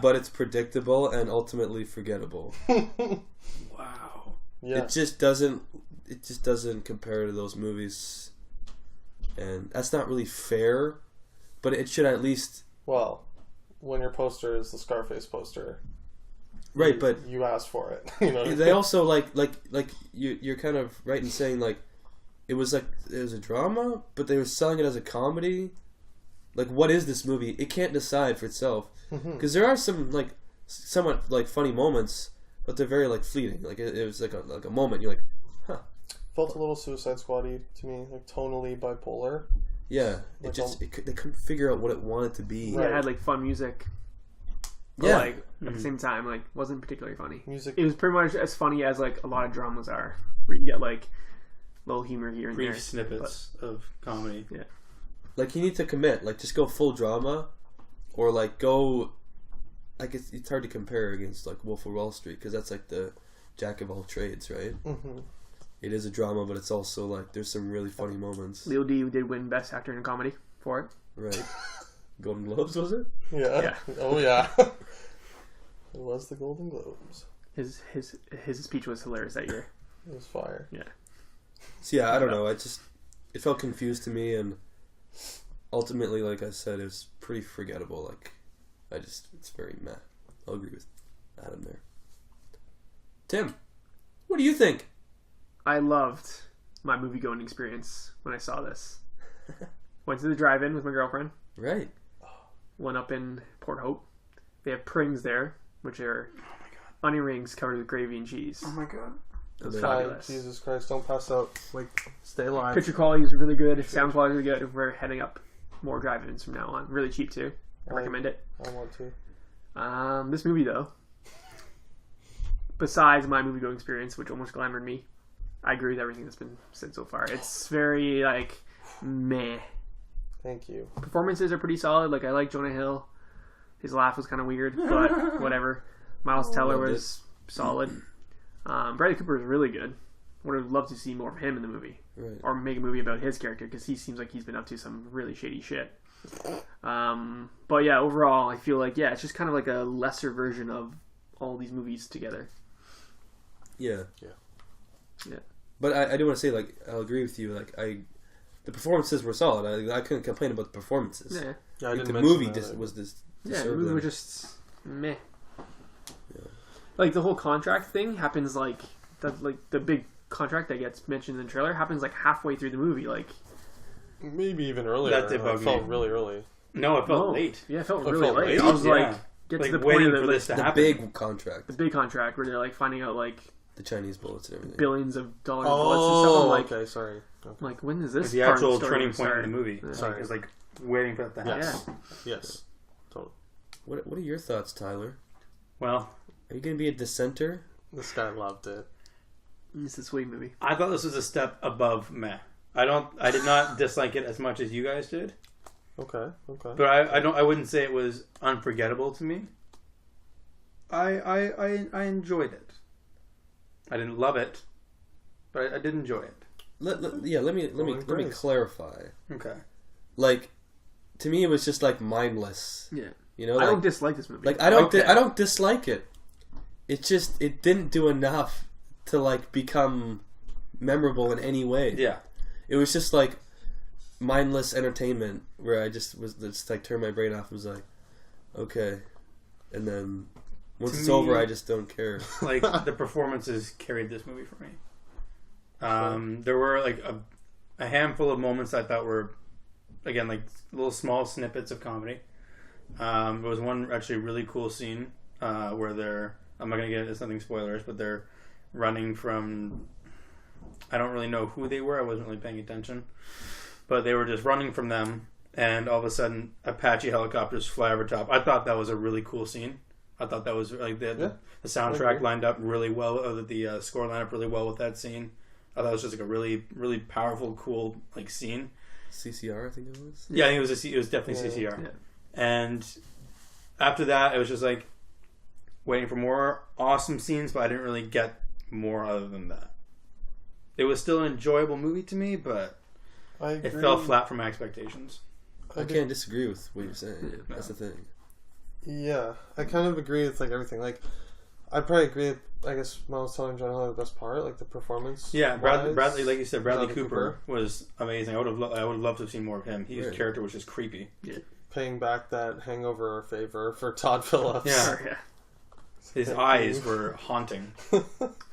but it's predictable and ultimately forgettable.
Wow.
Yeah.
It just doesn't compare to those movies, and that's not really fair. But it should at least
Well, when your poster is the Scarface poster,
right. But
you asked for it. You know.
they also like you're kind of right in saying it was a drama, but they were selling it as a comedy. What is this movie? It can't decide for itself because there are some somewhat funny moments, but they're very fleeting. It was a moment. You're like, huh.
Felt a little Suicide Squad-y to me, tonally bipolar.
Yeah,
Like
they couldn't figure out what it wanted to be.
Yeah, it had fun music. But,
Yeah.
at the same time, wasn't particularly funny.
Music.
It was pretty much as funny as a lot of dramas are, where you get little humor here and
Brief
there.
snippets of comedy.
Yeah.
You need to commit. Just go full drama, or like go. Like it's hard to compare against like Wolf of Wall Street because that's like the jack of all trades, right?
Mm-hmm.
It is a drama, but it's also like there's some really funny moments.
Leo D did win Best Actor in a Comedy for it.
Right. Golden Globes, was it?
Yeah.
Yeah.
Oh yeah. It was the Golden Globes.
His speech was hilarious that year.
It was fire.
So yeah, I don't know. It felt confused to me, and ultimately, like I said, it was pretty forgettable. Like, it's very meh. I'll agree with Adam there. Tim, what do you think?
I loved my movie going experience when I saw this. Went to the drive-in with my girlfriend.
Right.
One up in Port Hope. They have prings there, which are onion rings covered with gravy and cheese.
Oh my god.
It was
Okay.
fabulous.
Jesus Christ! Don't pass out. Like, stay alive.
Picture quality is really good. Sound quality is good. We're heading up more drive-ins from now on. Really cheap too. I recommend it.
I want to.
This movie though, besides my movie going experience, which almost glamored me, I agree with everything that's been said so far. It's very like meh.
Thank you.
Performances are pretty solid. Like I like Jonah Hill. His laugh was kind of weird, but whatever. Miles Teller
loved
was solid. Bradley Cooper is really good. Would have loved to see more of him in the movie,
Right.
or make a movie about his character because he seems like he's been up to some really shady shit. But yeah, overall, I feel like it's just kind of like a lesser version of all these movies together.
Yeah.
Yeah.
But I do want to say, like, I'll agree with you. Like, the performances were solid. I couldn't complain about the performances.
Yeah,
Yeah, I
I think
didn't
the
mention
movie
that.
was this.
yeah. The movie
them.
was just meh.
Yeah.
Like the whole contract thing happens like the big contract that gets mentioned in the trailer happens like halfway through the movie. Like
Maybe even earlier.
That did bug
It felt
me.
really early.
No, it felt
no.
late.
Yeah, it felt
It
really
felt
late.
late?
I was
Yeah.
like, get
Like
to the
waiting
point of
for
the,
this to
The
happen.
big contract.
the big contract where they're like finding out like
The Chinese bullets and everything.
billions of dollars of bullets and stuff. I'm
Oh,
like,
okay. Sorry. Okay.
like when is this?
It's the
part of
actual
story
turning
gonna
point
start?
in the movie.
Yeah.
Sorry.
It's like waiting for that to happen.
Yes. Yes. Totally.
What are your thoughts, Tyler?
Well,
Are you going to be a dissenter?
This guy loved it.
It's a sweet movie.
I thought this was a step above meh. I did not dislike it as much as you guys did,
Okay. Okay.
but I wouldn't say it was unforgettable to me. I enjoyed it. I didn't love it, but I did enjoy it.
Let me clarify.
Okay.
Like, to me, it was just like mindless.
Yeah.
You know,
I
like,
don't dislike this movie.
like I don't
Okay.
I don't dislike it. It's just it didn't do enough to like become memorable in any way.
Yeah.
It was just like mindless entertainment where I just like turned my brain off and was like, okay, and then once
To
it's
me-
over, I just don't care.
Like the performances carried this movie for me. There were like a handful of moments I thought were, again, like little small snippets of comedy. There was one actually really cool scene where they're, I'm not gonna get into something spoilers, but they're running from, I don't really know who they were. I wasn't really paying attention, but they were just running from them, and all of a sudden Apache helicopters fly over top. I thought that was a really cool scene. I thought that was like the soundtrack lined up really well, the score lined up really well with that scene. I thought it was just like a really, really powerful, cool like scene.
CCR, I think it was.
Yeah, I think it was definitely CCR.
Yeah.
And after that, it was just like waiting for more awesome scenes, but I didn't really get more other than that. It was still an enjoyable movie to me, but
I agree.
it fell flat from my expectations.
I can't disagree with what you're saying. That's the thing.
Yeah, I kind of agree with like everything. Like, I probably agree with, I guess, Miles Teller and John Hill are the best part, like the performance.
Yeah,
wise.
Bradley, like you said, Bradley
Bradley
Cooper was amazing. I would have loved to have seen more of him. His
Right.
character was just creepy.
Paying back that Hangover favor for Todd Phillips.
Yeah.
Yeah.
His eyes were haunting.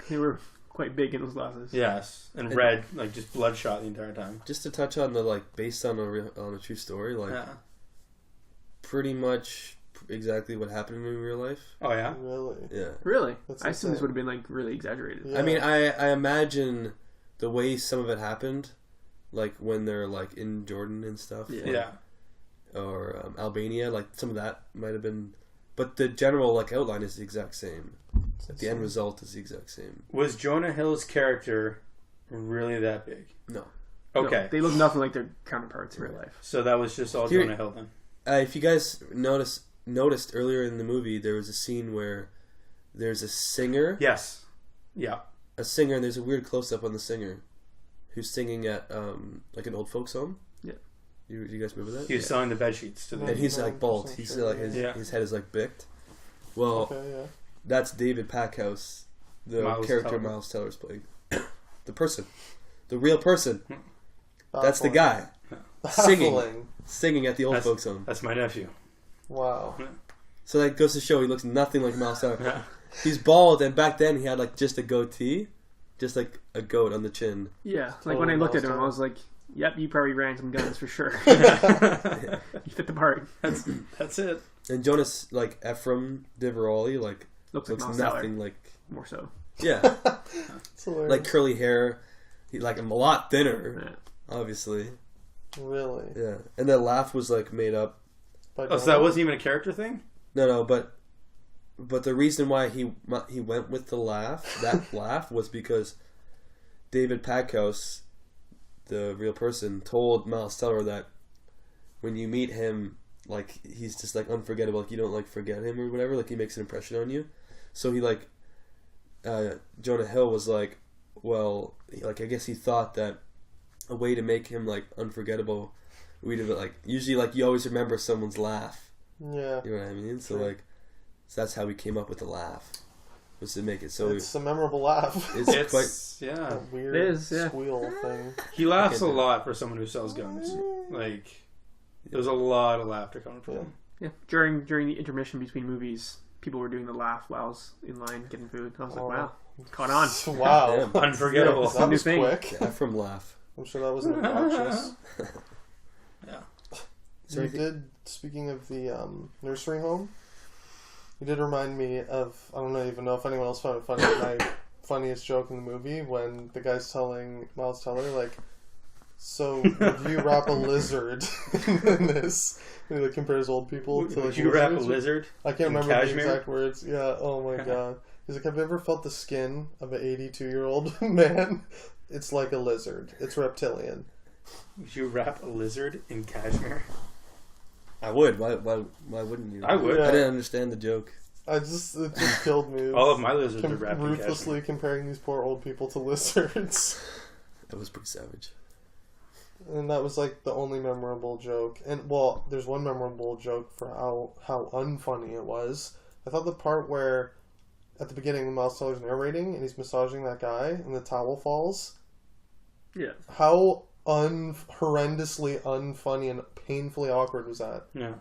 They were quite big in those glasses.
Yes, and red, like just bloodshot the entire time.
Just to touch on the like based on a true story, like
Yeah.
pretty much exactly what happened in real life.
Oh yeah.
Really?
Yeah.
Really?
That's
I assume this
insane.
would have been like really exaggerated.
Yeah.
I mean, I imagine the way some of it happened, like when they're like in Jordan and stuff,
Yeah.
Yeah.
or Albania, like some of that might have been, but the general like outline is the exact same. The end result is the exact same.
Was Jonah Hill's character really that big?
No.
No,
Okay.
they look nothing like their counterparts in real life.
So that was just all
Here-
Jonah Hill then.
if you guys noticed earlier in the movie, there was a scene where there's a singer.
Yes. Yeah.
A singer, and there's a weird close-up on the singer who's singing at like an old folks home.
Yeah.
You guys remember that?
He was selling the bed sheets to
And
the.
he's like bald.
100%
He's
sure,
like
yeah.
his head is like bicked. Well,
Okay, yeah.
that's David Packhouse, the
Miles
character
Teller.
Miles Teller's playing. The person, the real person. That's the
Baffling.
guy singing.
Baffling.
singing at the old folks home.
That's my nephew.
Wow.
So that goes to show he looks nothing like Miles Teller.
Yeah.
He's bald, and back then he had like just a goatee, just like a goat on the chin.
Yeah, like when I looked at him, I was like, "Yep, you probably ran some guns for sure." You fit the part.
That's it.
And Jonas, like Ephraim Diveroli, like
Looks
looks
like Miles
nothing
Teller,
like
more so.
yeah,
It's hilarious.
like curly hair. He like I'm a lot thinner,
Yeah.
obviously.
Really?
Yeah, and that laugh was like made up.
By
Oh, so that wasn't even a character thing?
No, but the reason why he went with the laugh, that laugh, was because David Packhouse, the real person, told Miles Teller that when you meet him, like he's just like unforgettable. Like you don't like forget him or whatever. Like he makes an impression on you. So he like Jonah Hill was like, well, like I guess he thought that a way to make him like unforgettable, we'd have like usually like you always remember someone's laugh.
Yeah.
You know what I mean? So
Sure.
like, so that's how we came up with the laugh, was to make it so
It's a memorable laugh.
it's quite.
Yeah.
That weird
It is, yeah.
squeal thing.
He laughs a
Okay.
lot for someone who sells guns. Like, there's a lot of laughter coming from
Yeah.
him.
Yeah, during the intermission between movies, people were doing the laugh while I was in line getting food. I was like,
Oh.
wow, caught on.
Wow.
Damn.
Unforgettable.
That was
New thing.
quick.
The Ephraim laugh.
I'm sure that wasn't obnoxious.
Is there
You
anything-
did, speaking of the nursery home, you did remind me of, I don't even know if anyone else found it funny, my funniest joke in the movie when the guy's telling Miles Teller, like, so would you wrap a lizard in this? And he like, compares old people to
Would
like
you wrap a
lizards.
lizard?
I can't
in
remember
cashmere?
the exact words. Yeah, oh my god. He's like, have you ever felt the skin of an 82-year-old man? It's like a lizard. It's reptilian.
Would you wrap a lizard in cashmere?
I would. Why wouldn't you?
I would.
Yeah.
I didn't understand the joke.
It just killed me.
All of my lizards are wrapped in
Ruthlessly
cashmere.
comparing these poor old people to lizards.
That was pretty savage.
And that was like the only memorable joke. And well, there's one memorable joke for how unfunny it was. I thought the part where at the beginning Miles Teller's narrating and he's massaging that guy and the towel falls.
Yeah,
How horrendously unfunny and painfully awkward was that?
Yeah.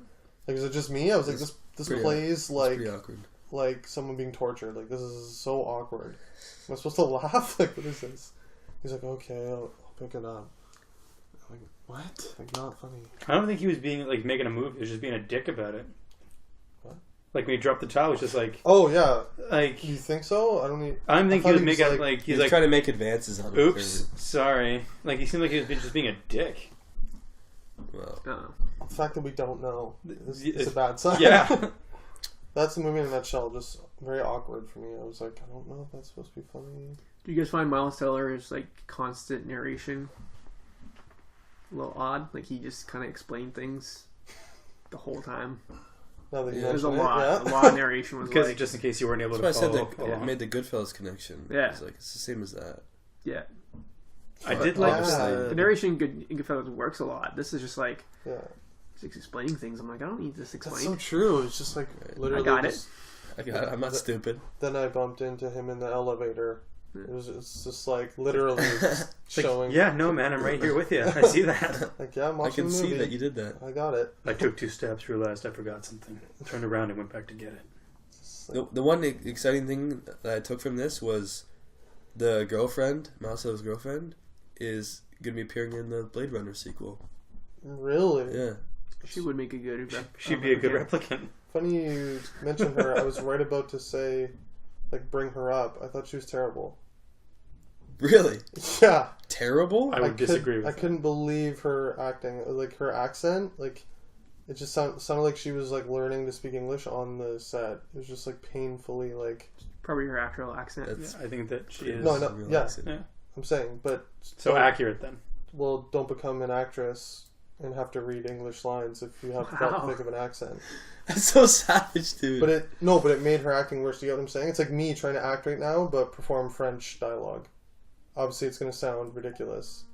Like, is it just me? I was like,
It's
this
pretty-
plays
It's
like
pretty awkward.
someone being tortured. Like, this is so awkward. Am I supposed to laugh? Like, what is this? He's like, okay, I'll pick it up. I'm like, what? Like, not funny.
I don't think he was being, like, making a move. He was just being a dick about it.
What?
Like, when he dropped the towel, it was just like...
Oh, yeah.
Like,
You think so? I don't need...
I don't think
I
he was
thought he was
making,
like-
like...
He's
He's like,
trying to make advances on it.
oops, sorry. Like, he seemed like he was just being a dick.
Well,
I don't know.
The fact that we don't know is
It's-
a bad sign.
Yeah.
That's the movie in a nutshell. Just very awkward for me. I was like, I don't know if that's supposed to be funny.
Do you guys find Miles Teller's like constant narration a little odd? Like he just kind of explained things the whole time.
Now that you
Yeah.
There's a
mention
lot.
it,
A
yeah.
lot of narration was
Because
like,
just in case you weren't able
that's why I
to
said
follow
that
along.
made the Goodfellas connection.
Yeah.
It's like it's the same as that.
yeah.
I
But
did like
obviously-
The narration in Goodfellas works a lot. This is just like
Yeah.
just explaining things. I'm like, I don't need this
That's
explained.
so true. It's just like literally.
I got it.
just-
I'm not stupid.
Then I bumped into him in the elevator. It's just like literally just
It's like,
showing.
yeah, no, man, I'm right here with you. I see that.
Like, yeah, I'm
I
watching
can
the
see
movie.
that you did that.
I got it.
I took 2 steps, realized I forgot something. Turned around and went back to get it.
It's like,
The one exciting thing that I took from this was the girlfriend, Miles Teller's girlfriend, is going to be appearing in the Blade Runner sequel.
really?
Yeah.
She would make a good.
She'd be a good replicant.
Funny you mentioned her. I was right about to say, like, bring her up. I thought she was terrible.
Really?
Yeah.
Terrible?
I would disagree with
I
that.
couldn't believe her acting. Like, her accent, like, it just sounded like she was, like, learning to speak English on the set. It was just, like, painfully, like...
Probably her actual accent.
That's
I think that she is
No, no.
real
yeah.
accent.
Yeah.
I'm saying, but...
so accurate then.
Well, don't become an actress and have to read English lines if you have
Wow.
that thick of an accent.
That's so savage, dude.
But it made her acting worse. Do you get what I'm saying? It's like me trying to act right now, but perform French dialogue. Obviously, it's going to sound ridiculous.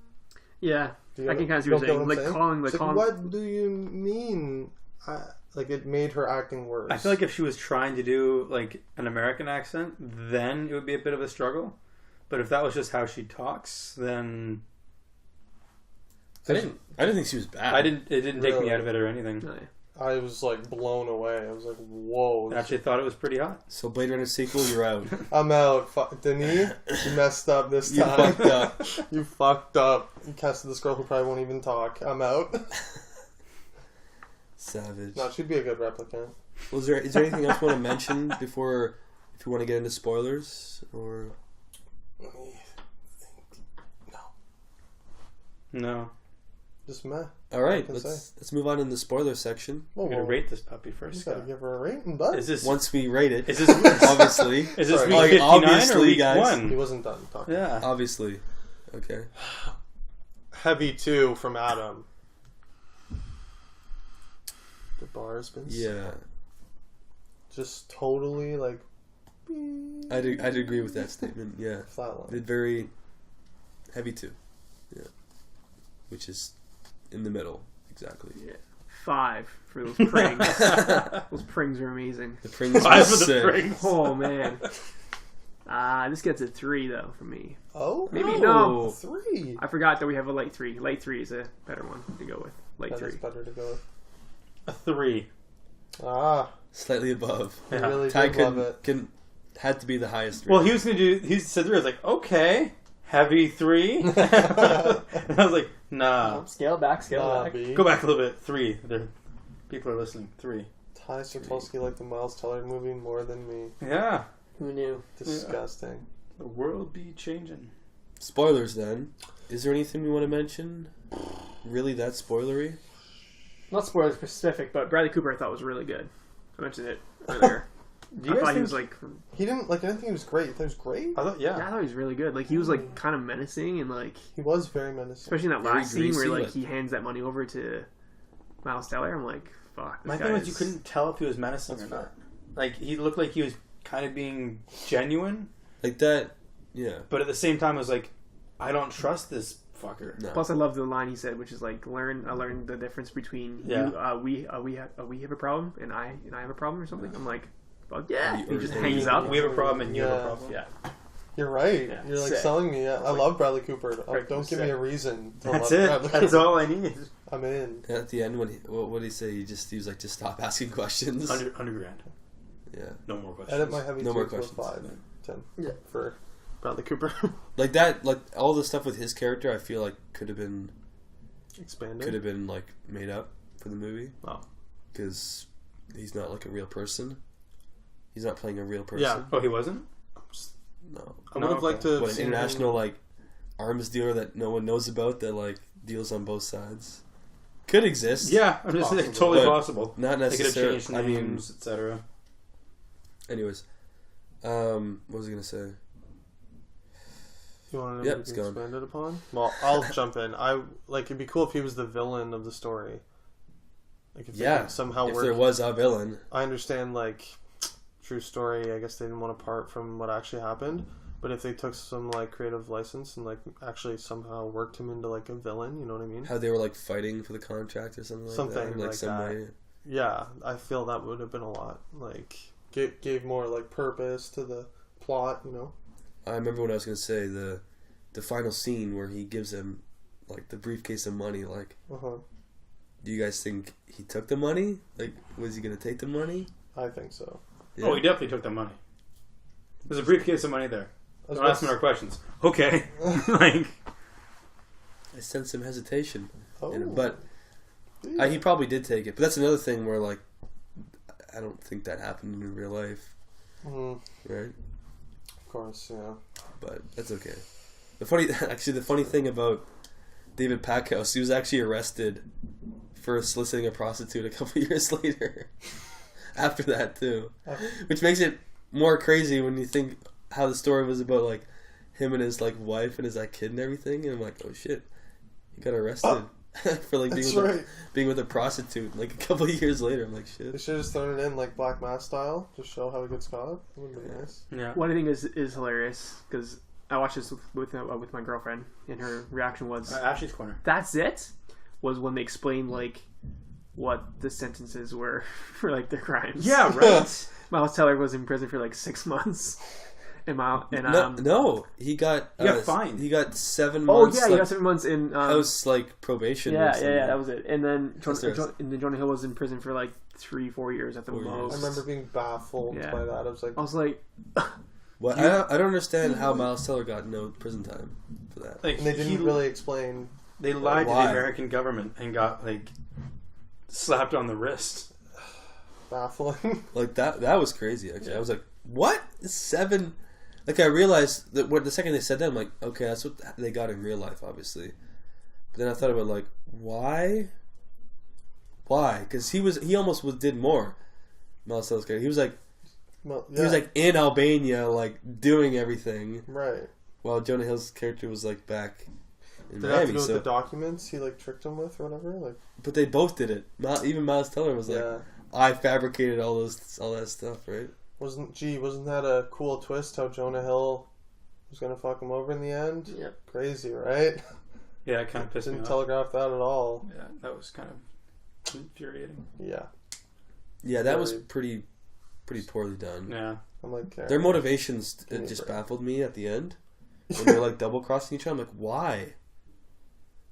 Yeah,
Do you
I
get-
can kind of see
you
what
get
you're saying. Like
saying?
calling,
It's like, what do you mean? Like, it made her acting worse.
I feel like if she was trying to do like an American accent, then it would be a bit of a struggle. But if that was just how she talks, then
I didn't think she was bad.
it didn't take me
Really?
out of it or anything.
No, yeah.
I was like blown away. I was like, whoa.
I actually thought it was pretty hot.
So Blade Runner sequel, you're out.
I'm out. Denis, you messed up this
You
time.
fucked up.
You fucked up. You casted this girl who probably won't even talk. I'm out.
Savage.
No, she'd be a good replicant.
Is there anything else you want to mention before, if you want to get into spoilers? Or
No,
Just meh.
all right,
can
let's move on in the spoiler section.
Whoa,
I'm gonna
whoa.
rate this puppy
You
first.
gotta
Scott.
give her a rating, bud.
Is this
Once we rate it,
is this
obviously,
is this
Sorry.
week
Like,
59 or
obviously,
week
guys.
He
1?
wasn't done talking.
Yeah.
obviously, okay.
Heavy 2 from Adam. The bar has been set.
Yeah,
Just totally like
I'd agree with that statement. Yeah,
flatline.
did very heavy too. Yeah, which is in the middle exactly.
Yeah. 5 for those prings. Those prings are amazing.
The Pringles
5
was
for the
sick.
Pringles.
Oh man. This gets a 3 though for me.
Oh,
Maybe
Oh.
no.
3.
I forgot that we have a light 3. Light 3 is a better one to go with. Light
That
3.
is better to go with.
A 3.
Ah,
Slightly above.
I
Yeah.
really
Ty
did love it.
had to be the highest.
Well,
rating.
he was gonna do. He said 3. I was like, okay, heavy 3. And I was like, nah.
Scale back,
Nah, B.
Go back a little bit. 3. People are listening. 3.
Ty Sartulski liked the Miles Teller movie more than me.
Yeah.
Who knew?
Disgusting.
The world be changing.
Spoilers then. Is there anything we want to mention? Really that spoilery?
Not spoiler specific, but Bradley Cooper I thought was really good. I mentioned it earlier.
Do you
I
guys
thought he
think
was like,
He didn't like. I didn't think he was great. I thought he was great.
I thought,
yeah, I thought he was really good. Like he was like kind of menacing and like,
He was very menacing.
especially in that
Very
last scene where
greasy,
like
like-
he hands that money over to Miles Teller. I'm like, fuck. This
My
guy
thing was
is-
you couldn't tell if he was menacing
That's
or not. Like he looked like he was kind of being genuine,
Like that? Yeah.
but at the same time, I was like, I don't trust this fucker.
No.
Plus, I love the line he said, which is like, I learned the difference between
Yeah.
we have a problem and I have a problem or something. I'm like, fuck yeah.
You-
He just
or-
hangs up.
We have a problem and you have a
Yeah.
problem.
Yeah.
You're right.
Yeah,
You're like
sick.
selling me. I love Bradley Cooper.
Right,
Don't give me
sick.
a reason. To
That's
love
it.
Bradley
That's
Cooper.
all I need.
I'm in.
And at the end, what did he say? He was like, just stop asking questions.
100 grand.
Yeah.
No more questions.
Edit my heavy
No more
two to a
questions.
5, 10
Yeah.
for Bradley Cooper.
Like that, like all the stuff with his character, I feel like could have been
Expanded.
like made up for the movie.
Oh.
Because he's not like a real person. He's not playing a real person.
Yeah.
Oh, he wasn't?
No.
I would have liked to have
What, an
seen
international
him.
like arms dealer that no one knows about that like deals on both sides. Could exist.
Yeah, I'm just
Possible.
totally
But
possible.
Not
They could have
necessarily.
changed
I mean,
names, etc.
anyways. What was I gonna say?
You want to
Yep,
know
it's
what
gone.
expanded upon? Well, I'll jump in. It'd be cool if he was the villain of the story. Like if they
Yeah.
could somehow
If
work.
there was a villain,
I understand, like, true story. I guess they didn't want to part from what actually happened. But if they took some like creative license and like actually somehow worked him into like a villain, you know what I mean?
how they were like fighting for the contract or something like that.
Something
in,
like
some
that.
way.
Yeah, I feel that would have been a lot. Like gave more like purpose to the plot, you know.
I remember what I was gonna say. The final scene where he gives him like the briefcase of money. Like,
Uh-huh.
do you guys think he took the money? Like, was he gonna take the money?
I think so.
Yeah.
Oh, he definitely took the money. There's a briefcase of money there.
I was
Don't ask me more questions. Okay. Like,
I sense some hesitation.
Oh,
in him, but he probably did take it. But that's another thing where like I don't think that happened in real life,
Mhm.
right?
Of course, yeah.
But that's okay. The funny thing about David Packhouse, he was actually arrested for soliciting a prostitute a couple years later. After that too, which makes it more crazy when you think how the story was about like him and his like wife and his like kid and everything. And I'm like, oh shit, he got arrested. for like
That's
being with,
right.
being with a prostitute. Like a couple of years later, I'm like,
They
shit.
should have just thrown it in like Black Mass style to show how he gets caught. That would be nice.
Yeah.
What I think is hilarious because I watched this with my girlfriend, and her reaction was,
Ashley's Corner.
"That's it." Was when they explained like what the sentences were for like their crimes.
Yeah, right.
Miles Teller was in prison for like 6 months, and
No, he got
fined.
He got 7
oh
months.
yeah, he
like,
got 7 months in
house like probation. or
yeah,
something.
that was it. And then
That's
Jonah Hill was in prison for like 3-4 years at the
4 years.
most.
I remember being baffled
Yeah.
by that. I was like,
I was like,
Well, I don't understand how Miles Teller got no prison time for that.
Like
and they didn't really explain.
They lied to
Why?
the American government and got like slapped on the wrist.
Baffling.
Like that was crazy. Actually, I was like, what 7? Like I realized that the second they said that, I'm like, okay, that's what they got in real life, obviously. But then I thought about like, why? Because he almost did more. Miles Teller's character. He was like.
Well,
He was
yeah,
like in Albania, like doing everything,
right.
while Jonah Hill's character was like back in
Did it have to
Miami.
do with
So,
the documents he like tricked him with or whatever? Like,
but they both did it. Even Miles Teller was like,
yeah,
I fabricated all that stuff, right?
wasn't that a cool twist? How Jonah Hill was gonna fuck him over in the end?
Yep.
Crazy, right?
Yeah, it kind of pissed me
Didn't
off.
telegraph that at all.
Yeah, that was kind of infuriating.
Yeah,
Yeah, that was
Very-
pretty poorly done.
Yeah.
I'm like,
Their motivations
Give me a
just
break.
baffled me at the end when they're like double crossing each other. I'm like, why?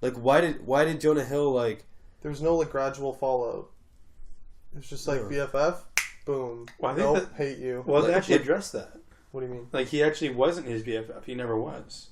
Like, why did Jonah Hill like?
there was no like gradual fallout. It was just like
No.
BFF, boom.
Well, I think
Nope, hate you.
Well, they
Like-
actually addressed that.
What do you mean?
Like, he actually wasn't his BFF. He never was.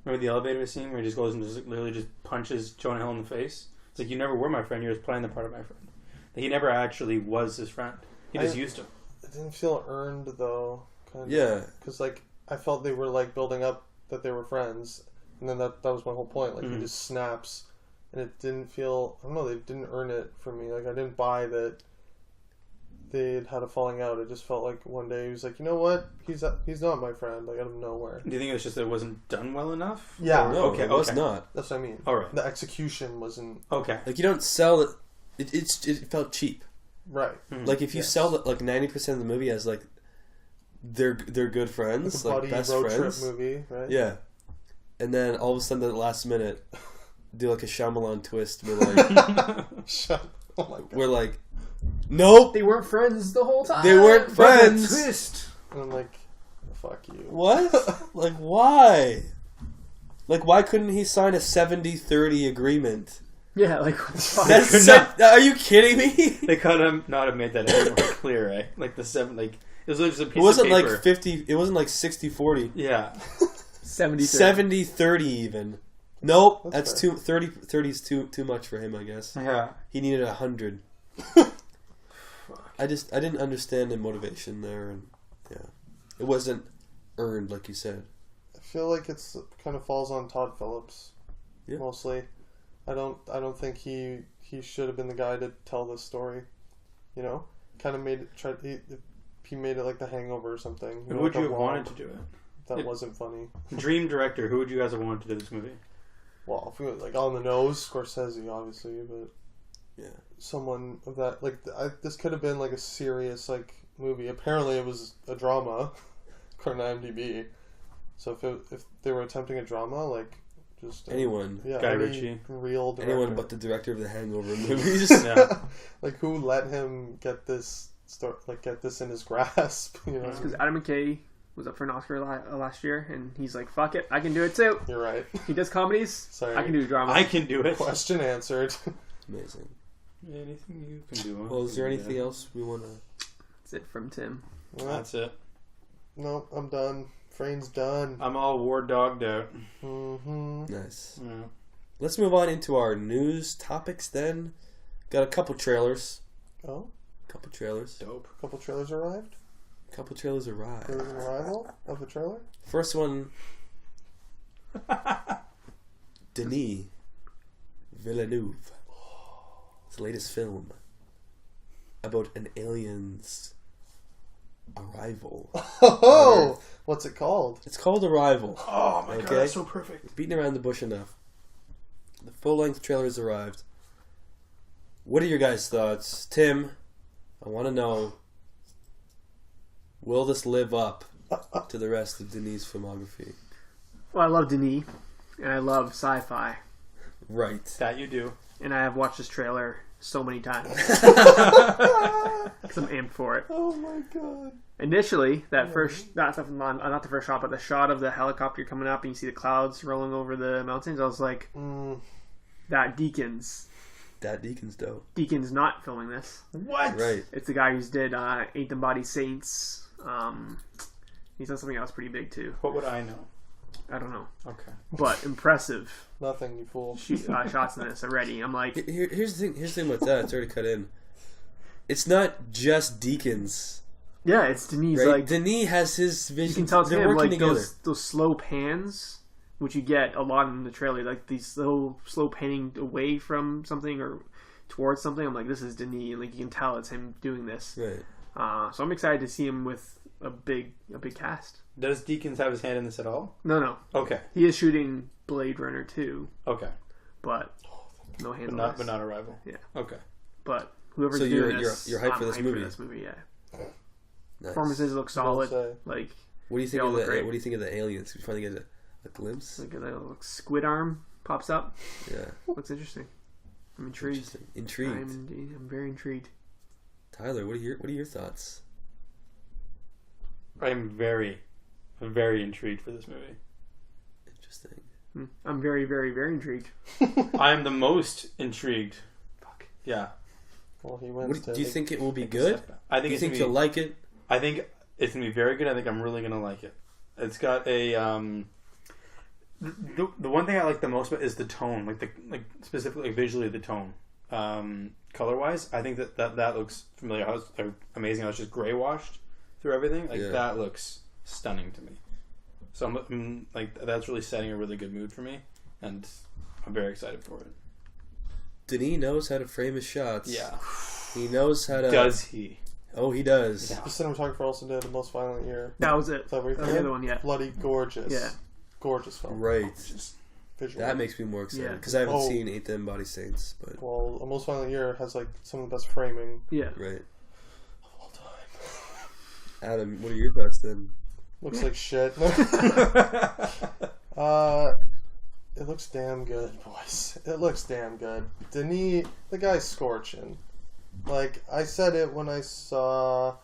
Remember the elevator scene where he just goes and just literally just punches Jonah Hill in the face? It's like, you never were my friend. You were just playing the part of my friend. He never actually was his friend. He just used him.
It didn't feel earned though. Kind
Yeah,
Because like I felt they were like building up that they were friends, and then that was my whole point. Like he
Mhm.
just snaps, and it didn't feel. I don't know. They didn't earn it for me. Like I didn't buy that they'd had a falling out. It just felt like one day he was like, you know what? He's not my friend. Like out of nowhere.
Do you think it was just that it wasn't done well enough?
Yeah.
Or-
no,
okay,
it was
okay.
not.
That's what I mean.
All right.
The execution wasn't
Okay.
Like you don't sell it. It felt cheap.
right.
Mhm.
Like if you
Yes.
sell like 90% of the movie as like they're good
Like
friends,
a
like
buddy
best
road
friends.
trip movie, right?
Yeah, and then all of a sudden at the last minute, do like a Shyamalan twist where like
Shut. Oh my god.
we're like, nope,
they weren't friends the whole time.
they weren't friends.
Twist.
And I'm like, fuck you.
What? Like why? Like why couldn't he sign a 70-30 agreement?
Yeah, like what the fuck?
That's are you kidding me?
They could have not have made that any more clear, right? Like the 7, like it was just a piece
It wasn't
of
like
paper.
50. It wasn't like 60-40.
Yeah.
70-30.
70-30 even. Nope,
That's
that's
fair.
too 30 is too much for him, I guess.
Yeah.
He needed 100. I didn't understand the motivation there, and yeah, it wasn't earned like you said.
I feel like it's kind of falls on Todd Phillips,
Yeah.
mostly. I don't think he should have been the guy to tell this story. You know, kind of he made it like The Hangover or something.
Who would
like
you
a
have
romp
wanted to do it?
That
It-
wasn't funny.
Dream director, who would you guys have wanted to do this movie?
Well, if we were like on the nose, Scorsese, obviously, but
Yeah.
someone of that like this could have been like a serious like movie. Apparently, it was a drama, according to IMDb. So if they were attempting a drama, like just
Anyone.
yeah,
Guy
any
Ritchie.
real director.
Anyone but the director of the Hangover movies.
Yeah.
Like who let him get this get this in his grasp? You know,
Because Adam McKay was up for an Oscar last year, and he's like, "Fuck it, I can do it too."
you're right.
He does comedies.
Sorry.
I can do drama.
I can do it.
Question answered.
Amazing.
Anything you can do.
Well, is there anything else we want to...
That's it from Tim.
That's it.
No, I'm done. Frane's done.
I'm all war dogged out.
Mm-hmm.
Nice.
Yeah.
Let's move on into our news topics then. Got a couple trailers.
Oh,
Couple trailers.
Dope.
a couple trailers arrived.
Couple trailers arrived.
There was an arrival of the trailer.
First one, Denis Villeneuve. His latest film about an alien's arrival.
Oh, what's it called?
It's called Arrival.
Oh my
Okay.
god, that's so perfect.
Beating around the bush enough. The full-length trailer has arrived. What are your guys' thoughts? Tim, I want to know, will this live up to the rest of Denis' filmography?
Well, I love Denis, and I love sci-fi,
Right.
That you do.
and I have watched this trailer so many times. 'Cause I'm amped for it.
Oh my god.
Initially, that first, not the first shot, but the shot of the helicopter coming up and you see the clouds rolling over the mountains, I was like, that Deakins.
That Deacon's dope.
Deacon's not filming this.
What?
Right.
It's the guy who's did Ain't Them Body Saints. He's done something else pretty big too.
What would I know?
I don't know.
Okay.
But impressive
Nothing, you fool.
shots in this already. I'm like,
Here's the thing with that. It's already cut in. It's not just Deakins.
yeah, it's Denis.
Right?
Like,
Denis has his vision.
you can tell it's
They're
him.
working
Like
together.
those slow pans, which you get a lot in the trailer, like these little slow panning away from something or towards something. I'm like, this is Denis, and like you can tell it's him doing this.
Right.
So I'm excited to see him with a big cast.
Does Deakins have his hand in this at all?
No,
Okay.
he is shooting Blade Runner 2,
Okay.
but no hands on
But
this.
not Arrival.
Yeah.
Okay.
But whoever's
So
doing
you're
this,
hyped
I'm
for this
hyped
movie?
For this movie, yeah.
Nice.
Performances look solid.
say.
Like
What do you think
They
of
all look
the
great.
What do you think of the aliens? We finally get a glimpse.
a little squid arm pops up.
Yeah.
Looks interesting. I'm intrigued.
Interesting. Intrigued.
I'm very intrigued.
Tyler, what are your thoughts?
I'm very, very intrigued for this movie.
Interesting.
I'm very, very, very intrigued.
I'm the most intrigued.
Fuck.
Yeah.
Well, he wins.
Do you think it will be
Take a
good?
step back. I think
Do you
it's
think
gonna
you'll
be,
like it?
I think it's gonna be very good. I think I'm really gonna like it. It's got a the one thing I like the most about is the tone, like specifically visually the tone. Color wise, I think that looks familiar. How it's amazing. How it's just gray washed through everything. Like
Yeah.
that looks stunning to me. So I'm like that's really setting a really good mood for me, and I'm very excited for it.
Denis knows how to frame his shots.
Yeah.
He knows how to.
Does he?
Oh, he does.
Yeah.
The cinematographer also did The Most Violent Year.
That was it.
Is that what you
That was the
think?
other one, yeah.
Bloody gorgeous.
Yeah.
Gorgeous film.
Right.
Visually.
That makes me more excited
Yeah.
because I haven't
Oh.
seen Ain't Them Body Saints, but
Well, A Most Violent Year has like some of the best framing
Yeah.
right.
of all time.
Adam, what are your thoughts then?
Looks like shit. It looks damn good, boys. It looks damn good. Denis, the guy's scorching. Like, I said it when I saw, I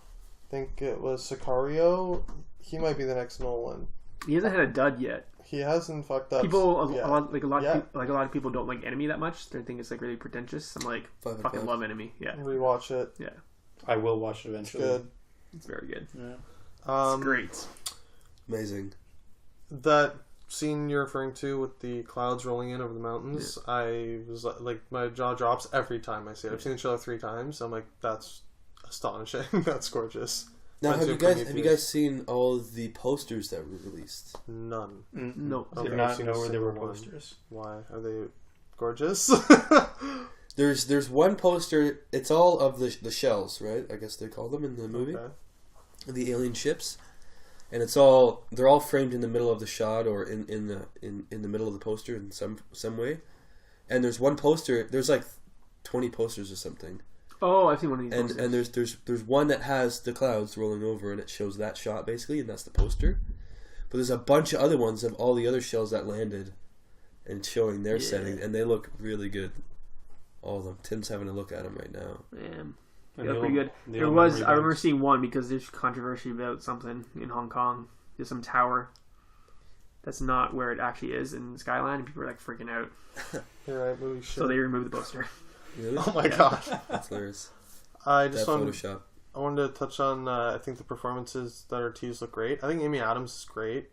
think it was Sicario. He might be the next Nolan.
He hasn't had a dud yet.
He hasn't fucked up.
People,
yeah.
a lot
Yeah.
of people don't like Enemy that much. They think it's like really pretentious. I'm like,
Five and
fucking
five.
love Enemy. Yeah,
Rewatch it.
yeah,
I will watch it
It's
eventually.
good.
it's very good.
Yeah.
It's great.
Amazing.
That scene you're referring to with the clouds rolling in over the mountains, I was like, my jaw drops every time I see it. I've seen the trailer 3 times. I'm like, that's astonishing. That's gorgeous.
Now,
Went
have
to
you guys
Prometheus.
seen all of the posters that were released?
None.
No.
I don't
Did
think I've
not
seen
know
a
where there were
single one.
posters.
Why are they gorgeous?
There's one poster. It's all of the shells, right? I guess they call them in the movie.
Okay.
The alien ships, and they're all framed in the middle of the shot or in the middle of the poster in some way. And there's one poster. There's like 20 posters or something.
Oh, I've seen one of these.
And
posters.
there's one that has the clouds rolling over and it shows that shot basically, and that's the poster. But there's a bunch of other ones of all the other shells that landed and showing their setting, and they look really good. All of them. Tim's having a look at them right now.
Man,
And
they look
the
pretty
old-
good.
the
There
old
was.
memory
I remember
banks.
seeing one because there's controversy about something in Hong Kong. There's some tower that's not where it actually is in Skyline, and people are like freaking out.
You're right, movie shit.
So they removed the poster.
Really?
Oh my god.
That's hilarious.
I
That
just
Photoshop.
wanted to touch on, I think the performances that are teased look great. I think Amy Adams is great.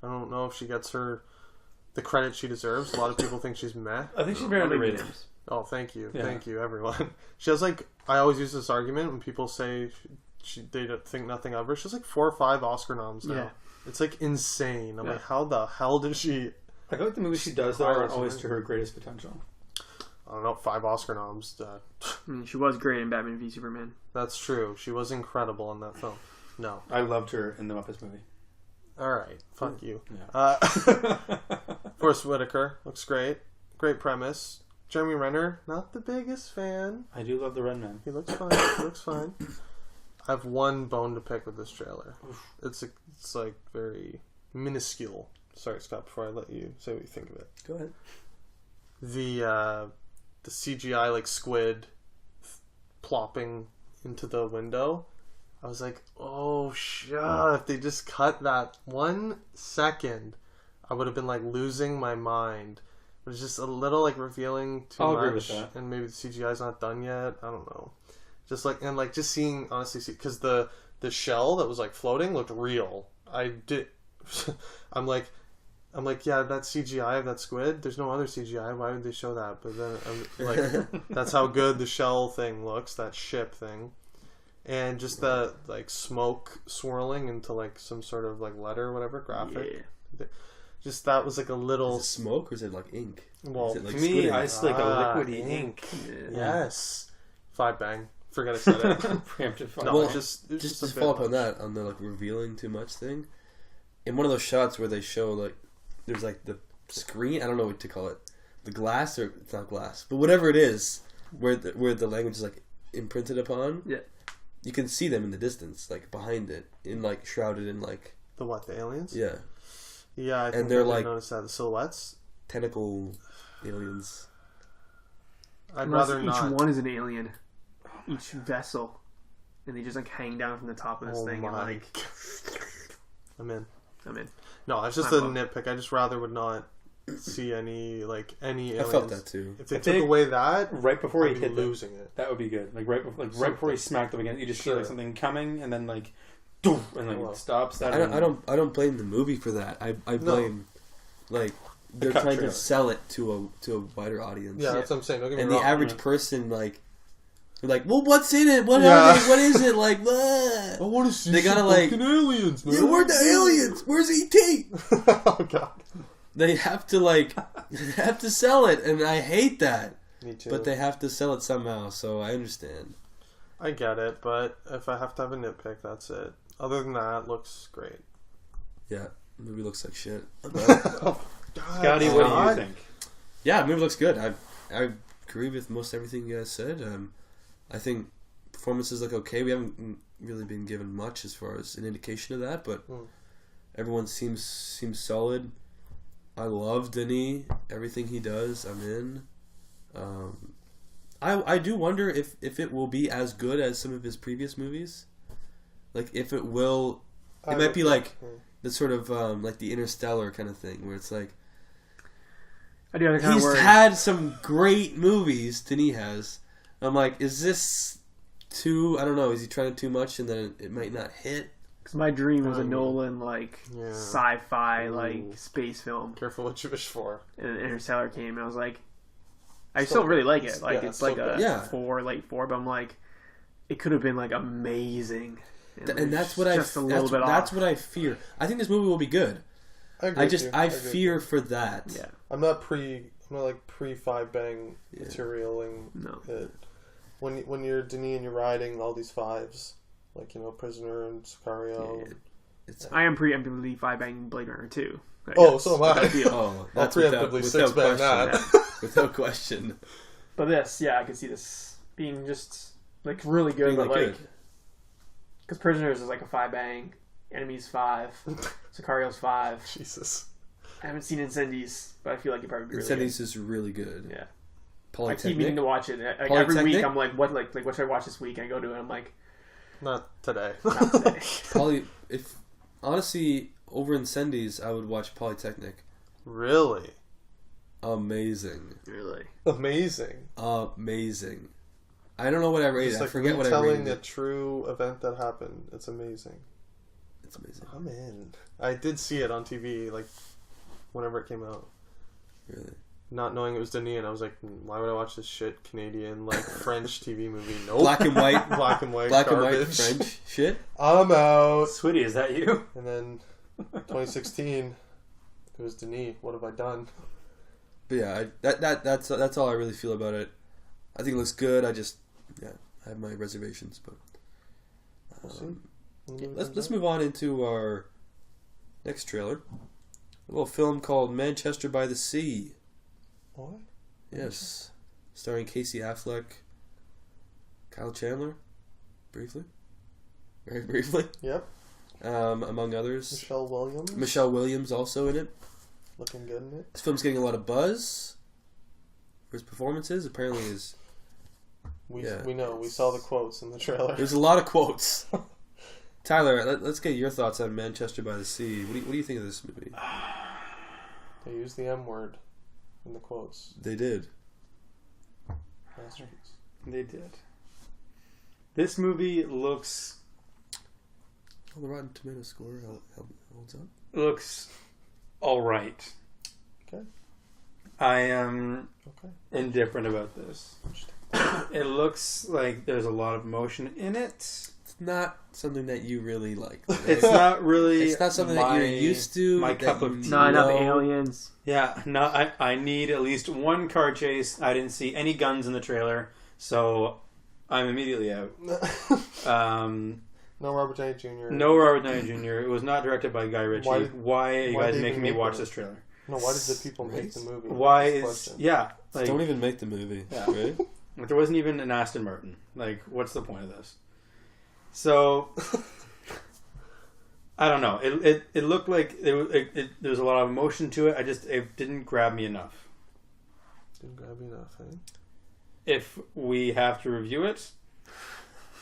I don't know if she gets the credit she deserves. A lot of people think she's meh.
I think she's very underrated.
Oh, thank you.
Yeah.
Thank you, everyone. She has I always use this argument when people say they don't think nothing of her. She has 4 or 5 Oscar noms now.
Yeah.
It's insane. I'm
Yeah.
like, how the hell did she,
I feel like the movies she does though aren't always to her greatest potential.
I don't know, 5 Oscar noms.
I mean, she was great in Batman v Superman.
That's true. She was incredible in that film. No.
I loved her in the Muppets movie.
All right. Fuck you.
Yeah.
Forrest Whitaker looks great. great premise. Jeremy Renner, not the biggest fan.
I do love the Red Man.
He looks fine. He looks fine. I have one bone to pick with this trailer. It's like very minuscule. Sorry, Scott. Before I let you say what you think of it,
Go ahead.
the CGI like squid plopping into the window. I was like, oh shit! If they just cut that 1 second, I would have been like losing my mind. It was just a little like revealing too
I'll
much,
agree with that.
and maybe the CGI's not done yet. I don't know. Just like and like just seeing honestly, because the shell that was like floating looked real. I did. I'm like, yeah, that CGI of that squid. There's no other CGI. Why would they show that? But then I'm like, that's how good the shell thing looks. That ship thing. And just the like smoke swirling into like some sort of like letter or whatever graphic.
Yeah.
Just that was like a little
Is it smoke or is it like ink?
well.
Is it like
To me,
squid ink?
I just like a liquidy
ink.
Yeah.
Yes, 5 bang. Forget I said it.
Preemptive fire.
No,
Well,
it's just
just
a
to
bit
follow up on
much.
that, on the like revealing too much thing. In one of those shots where they show like there's like the screen, I don't know what to call it, the glass or it's not glass, but whatever it is, where the language is like imprinted upon.
Yeah.
You can see them in the distance, like behind it, in like shrouded in like
The what? The aliens?
yeah,
Yeah, I think
they're
I did
like-
notice that the silhouettes.
tentacle aliens.
I'd
Unless
rather
each
not.
one is an alien, each vessel, and they just like hang down from the top of this
Oh
thing and
my
like
I'm in.
I'm in.
No, it's just
I'm
a
up.
nitpick. I just rather would not see any
I
aliens.
felt that too.
If they
If
took
they-
away that,
Right before he
I'd be
hit them,
losing it.
that would be good. Like right before he smacked them again, you just see like
Sure.
something coming, and then like, doof, and like
Well,
it stops. That
I don't blame the movie for that. I blame like they're
cut
trying
trailer.
to sell it to a wider audience.
Yeah, that's what I'm saying. Don't get me
And
wrong.
the average
Yeah.
person like they're like, well, what's in it? What
Yeah.
are they? What is it? Like,
I
what?
want to see
They gotta,
some
like-
fucking aliens, man.
Yeah, where's the aliens? Where's ET?
Oh god.
They have to like, they have to sell it, and I hate that.
Me too.
But they have to sell it somehow, so I understand.
I get it, but if I have to have a nitpick, that's it. Other than that, it looks great.
Yeah, the movie looks like shit.
God,
Scotty, what do you
Scott.
think?
Yeah, the movie looks good. I agree with most everything you guys said. I think performances look okay. We haven't really been given much as far as an indication of that, but everyone seems solid. I love Denis. Everything he does, I'm in. I do wonder if it will be as good as some of his previous movies. Like if it will, it might be like the sort of like the Interstellar kind of thing, where it's like
I do have kind of
he's
worry.
had some great movies. Denis has. I'm like, is this too? I don't know. Is he trying too much, and then it might not hit?
Because my dream was a Nolan like
Yeah.
sci-fi
Ooh.
like space film,
Careful what you wish for.
and Interstellar came, and I was like, I still really like it. Like
Yeah,
it's
still
like a
good.
Yeah.
late four, but I'm like, it could have been like amazing.
And that's what
just a little bit
that's
off.
what I fear. I think this movie will be good.
I agree
I
with
just
you.
I
agree with
fear
you.
for that.
Yeah,
I'm not pre 5 bang
Yeah.
materialing
no.
it. When you're Denis and you're riding all these fives, like Prisoner and Sicario.
Yeah. It's
I am preemptively five banging Blade Runner 2.
Oh, so am I.
Without deal.
oh,
I'll
that's
preemptively six bang
question.
that.
Without question.
But this, yeah, I could see this being just like really good,
Being,
but
like,
like because Prisoners is like a 5 bang, Enemies 5, Sicario's 5.
Jesus.
I haven't seen Incendies, but I feel like it probably be really
Incendies is really good.
good. Yeah, I keep
Polytechnic.
meaning to watch it. Like every week,
Polytechnic?
I'm like, what should I watch this week? And I go to it, I'm like,
Not today.
not today.
Honestly, over Incendies, I would watch Polytechnic.
Really?
Amazing.
Really?
Amazing.
Amazing. I don't know what I rated.
Just
I
like
forget what I
retelling
rated.
a true event that happened. It's amazing.
It's amazing.
I'm in. I did see it on TV, like, whenever it came out.
Really.
Not knowing it was Denis, and I was like, why would I watch this shit Canadian, like, French TV movie? Nope.
Black and white.
Black and white
Black and
garbage.
white French shit.
I'm out.
Sweetie, is that you?
And then 2016, it was Denis. What have I done?
But yeah, that's all I really feel about it. I think it looks good. I have my reservations, but
We'll see.
let's move on into our next trailer. A little film called Manchester by the Sea.
What?
Yes. Starring Casey Affleck, Kyle Chandler, briefly. Very briefly.
Yep.
Among others.
Michelle
Williams
Williams.
also in it.
Looking good in it.
This film's getting a lot of buzz for his performances. Apparently his...
We know. We saw the quotes in the trailer.
There's a lot of quotes. Tyler, let's get your thoughts on Manchester by the Sea. What do you think of this movie?
They used the M word in the quotes.
They did.
Masterpiece.
They did. This movie looks
Oh, the Rotten Tomato score holds up.
all right.
Okay.
I am
Okay.
indifferent about this. It looks like there's a lot of motion in it.
It's not something that you really like.
It's not really.
It's not something that you're used to.
My
that
cup
you
of tea.
Not enough
know.
aliens.
Yeah, no. I need at least one car chase. I didn't see any guns in the trailer, so I'm immediately out.
No Robert Downey Jr.
No Robert Downey Jr. It was not directed by Guy Ritchie. Why are you
why
guys
did they
making me
make
watch
it?
this trailer?
No, why did the people make the movie?
Why
That's the
is
question.
yeah? Like,
Don't even make the movie.
Yeah.
Right?
like, there wasn't even an Aston Martin. Like, what's the point of this? So I don't know. It looked like there was a lot of emotion to it. It didn't grab me enough.
Didn't grab me enough, eh?
If we have to review it,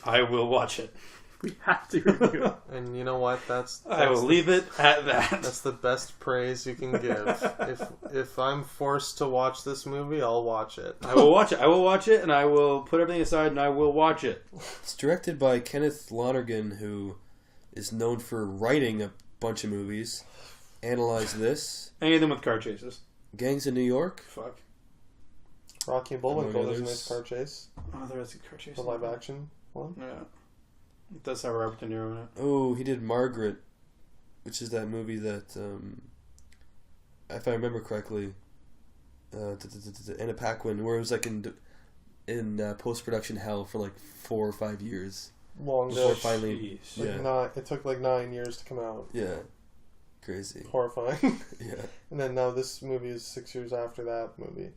I will watch it.
We have to review it.
And you know what?
I will leave it at that.
That's the best praise you can give. If I'm forced to watch this movie, I'll watch it.
I will watch it. I will watch it, and I will put everything aside, and I will watch it.
It's directed by Kenneth Lonergan, who is known for writing a bunch of movies. Analyze This,
Any of them with car chases.
Gangs of New York,
Fuck.
Rocky and Bullwinkle,
Among
there's a
others.
nice car chase.
Oh, there is a car chase.
The live action one.
Yeah. It does have Robert De Niro in it.
Oh, he did Margaret, which is that movie that, if I remember correctly, Anna Paquin, where it was like in post-production hell for like 4 or 5 years
Long
before
ago.
finally,
Jeez.
It took like 9 years to come out.
yeah, crazy,
Horrifying.
yeah.
And then now this movie is 6 years after that movie.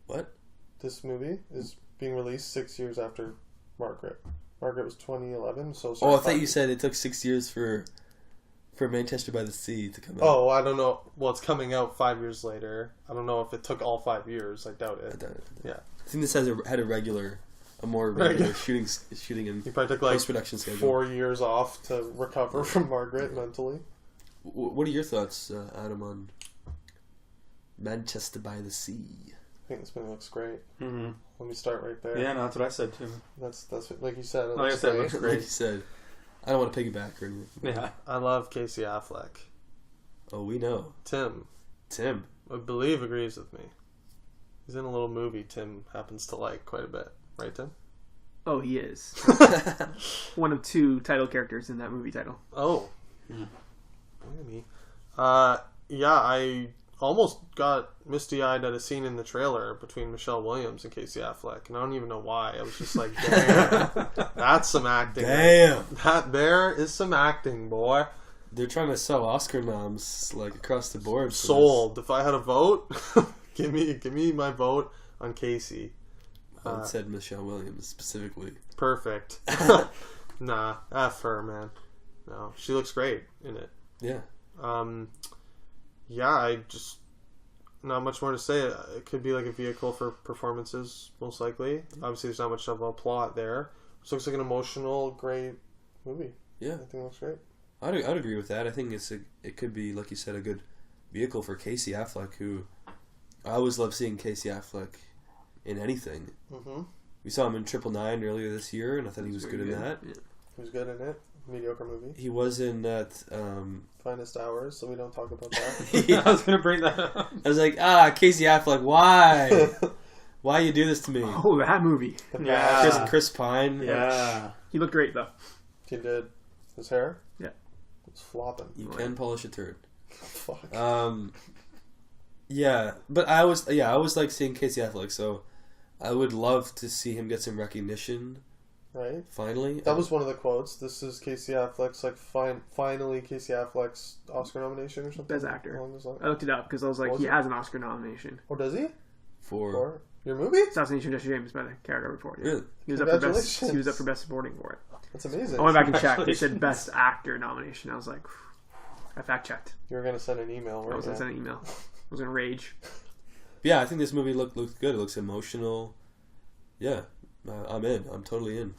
What?
This movie is being released 6 years after Margaret. Margaret was 2011, so...
Oh, I thought you said it took 6 years for Manchester by the Sea to come out.
Oh, I don't know. Well, it's coming out 5 years later. I don't know if it took all 5 years. I doubt
I
it.
doubt it.
Yeah.
I think this had a more regular shooting and
He probably took like
post-production schedule.
4 years off to recover from Margaret mentally.
What are your thoughts, Adam, on Manchester by the Sea?
I think this movie looks great.
Mm-hmm.
Let me start right there.
Yeah, no, that's what I said too.
That's what, like you said. It
Like I
looks
said, it
great.
looks
Like
great.
you said, I don't want to piggyback or anything.
Yeah.
I love Casey Affleck.
Oh, we know.
Tim,
Tim.
I believe, agrees with me. He's in a little movie Tim happens to like quite a bit. Right, Tim?
Oh, he is. One of 2 title characters in that movie title.
Oh.
Hmm.
Look at me. Yeah, I almost got misty-eyed at a scene in the trailer between Michelle Williams and Casey Affleck, and I don't even know why. I was just like, damn, that's some acting.
Damn.
That there is some acting, boy.
They're trying to sell Oscar noms like across the board. for
Sold. If I had a vote, give me my vote on Casey.
this. I said Michelle Williams specifically.
Perfect. Nah, F her, man. No, she looks great in it.
Yeah.
Yeah, I just not much more to say. It could be like a vehicle for performances, most likely. Obviously, there's not much of a plot there. Just looks like an emotional, great movie.
Yeah.
I think it looks great.
I'd agree with that. I think it could be, like you said, a good vehicle for Casey Affleck, who I always love seeing Casey Affleck in anything.
Mm-hmm.
We saw him in 999 earlier this year, and I thought he was good in that.
Yeah.
He was good in it. Mediocre movie.
He was in that.
Finest Hours, so we don't talk about that.
I was gonna bring that up.
I was like, Casey Affleck, why? Why you do this to me?
Oh, that movie.
The
Yeah.
Bash.
Chris Pine.
Yeah.
He looked great, though.
He did. His hair?
Yeah.
It's flopping.
You can polish a turd.
Fuck.
Yeah, but I always like seeing Casey Affleck, so I would love to see him get some recognition
right?
Finally.
That was one of the quotes. This is Casey Affleck's like finally Casey Affleck's Oscar nomination or something.
Best actor.
Along those lines.
I looked it up because I was like,
Was
he
it?
has an Oscar nomination.
Or does he?
for
Your movie?
Assassination of Jesse James by the character report. Yeah.
really.
He was up for best.
Congratulations.
He was up for best supporting for it.
That's amazing.
I went back and checked. They said
Congratulations.
best actor nomination. I was like, I fact checked.
You were gonna send an email.
I was gonna send an email. I was in a rage.
Yeah, I think this movie looked good. It looks emotional. Yeah, I'm in. I'm totally in.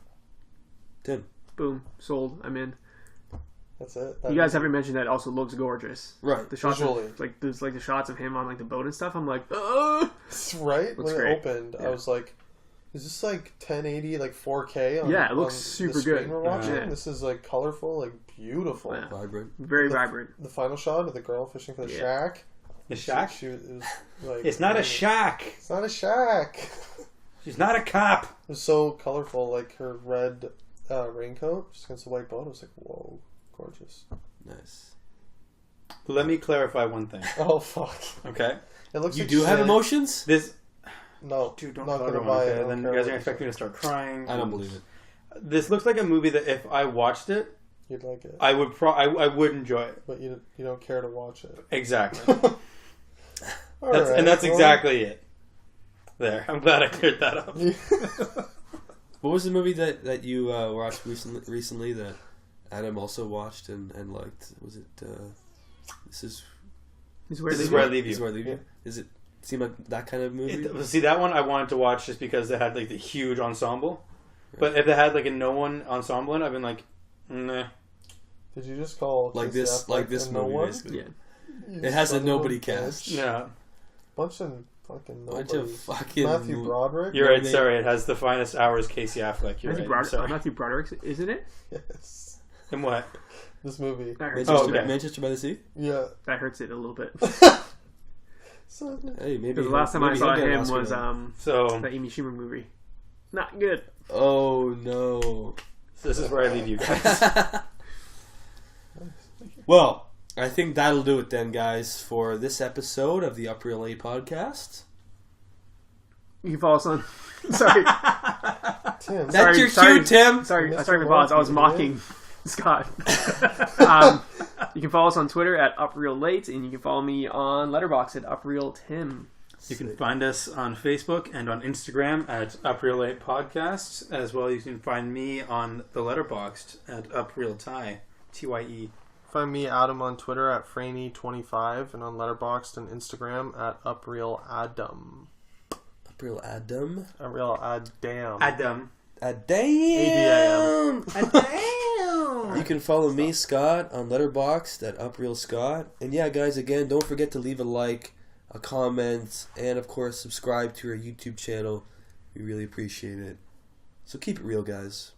Tim.
Boom, sold. I'm in.
That's it.
You guys haven't mentioned that it also looks gorgeous.
Right.
The shots,
Visually.
of, like there's like the shots of him on like the boat and stuff. I'm like, ugh.
Right
Looks
when
great.
it opened,
Yeah.
I was like, "Is this like 1080, like 4K?" On,
Yeah, it looks
on
super
the screen
good.
We're watching.
Yeah.
This is like colorful, like beautiful.
Yeah.
Vibrant.
Very
The-
vibrant.
The final shot of the girl fishing for the
Yeah.
shack.
The shack?
She was, it was like,
It's not a shack.
It's not a shack.
She's not a cop.
It was so colorful, like her red raincoat just against the white boat. I was like, whoa, gorgeous.
Nice.
Let me clarify one thing.
Oh fuck!
Okay,
It looks.
You
like
do have
shit.
emotions?
this
No,
dude, don't
not
talk
gonna
about
buy
it.
it. I
Okay?
don't
Then
care
you guys
what
are
you
expecting me to start crying.
I don't believe it.
This looks like a movie that if I watched it,
say. You'd like it,
I would I would enjoy it.
but you don't care to watch it.
Exactly.
All
That's,
right,
and that's
well,
exactly it. There, I'm glad I cleared that up.
What was the movie that you watched recently that Adam also watched and liked? Was it This is
Where
This
they
is where I
go.
leave
This is
you.
Where I Leave You? Is it seem like that kind of movie?
See, that one I wanted to watch just because they had like the huge ensemble. But if they had like a no one ensemble in, I've been like, nah.
Did you just call
Like
Casey
this,
Affleck
like this
a no
movie,
one?
basically.
Yeah.
You
It has a
son of
nobody
bitch.
cast.
Yeah.
Bunch of fucking
Bunch
nobody.
of fucking
Matthew Broderick.
You're right,
they-
sorry, it has the finest hours Casey Affleck. You're
Matthew,
right. I'm sorry.
Matthew Broderick, isn't it?
Yes.
And what?
This movie.
That hurts,
Manchester,
okay.
Manchester by the Sea.
Yeah.
that hurts it a little bit.
So,
Hey, maybe
Because the last time I
maybe
saw
he'll get an
him
Oscar
was
now.
So
the Amy Schumer movie. Not good.
Oh no.
this is where I leave you guys.
Well, I think that'll do it then, guys, for this episode of the Up Real A podcast.
You can follow us on. Sorry,
Tim.
That's
Sorry,
your
sorry.
cue, Tim.
sorry,
Mr.
sorry for pause. I was
Martin,
mocking Scott. You can follow us on Twitter at UpRealLate, and you can follow me on Letterboxd at UpRealTim.
You can find us on Facebook and on Instagram at UpReal8 Podcasts. As well, you can find me on the Letterboxd at UpRealTye, TYE.
Find me, Adam, on Twitter at Franny25 and on Letterboxd and Instagram at UpRealAdam.
Up Real Adam.
UpRealAdam.
Adam.
Damn.
Adam.
You can follow me, Scott, on Letterboxd at UpRealScott. And yeah, guys, again, don't forget to leave a like, a comment, and of course, subscribe to our YouTube channel. We really appreciate it. So keep it real, guys.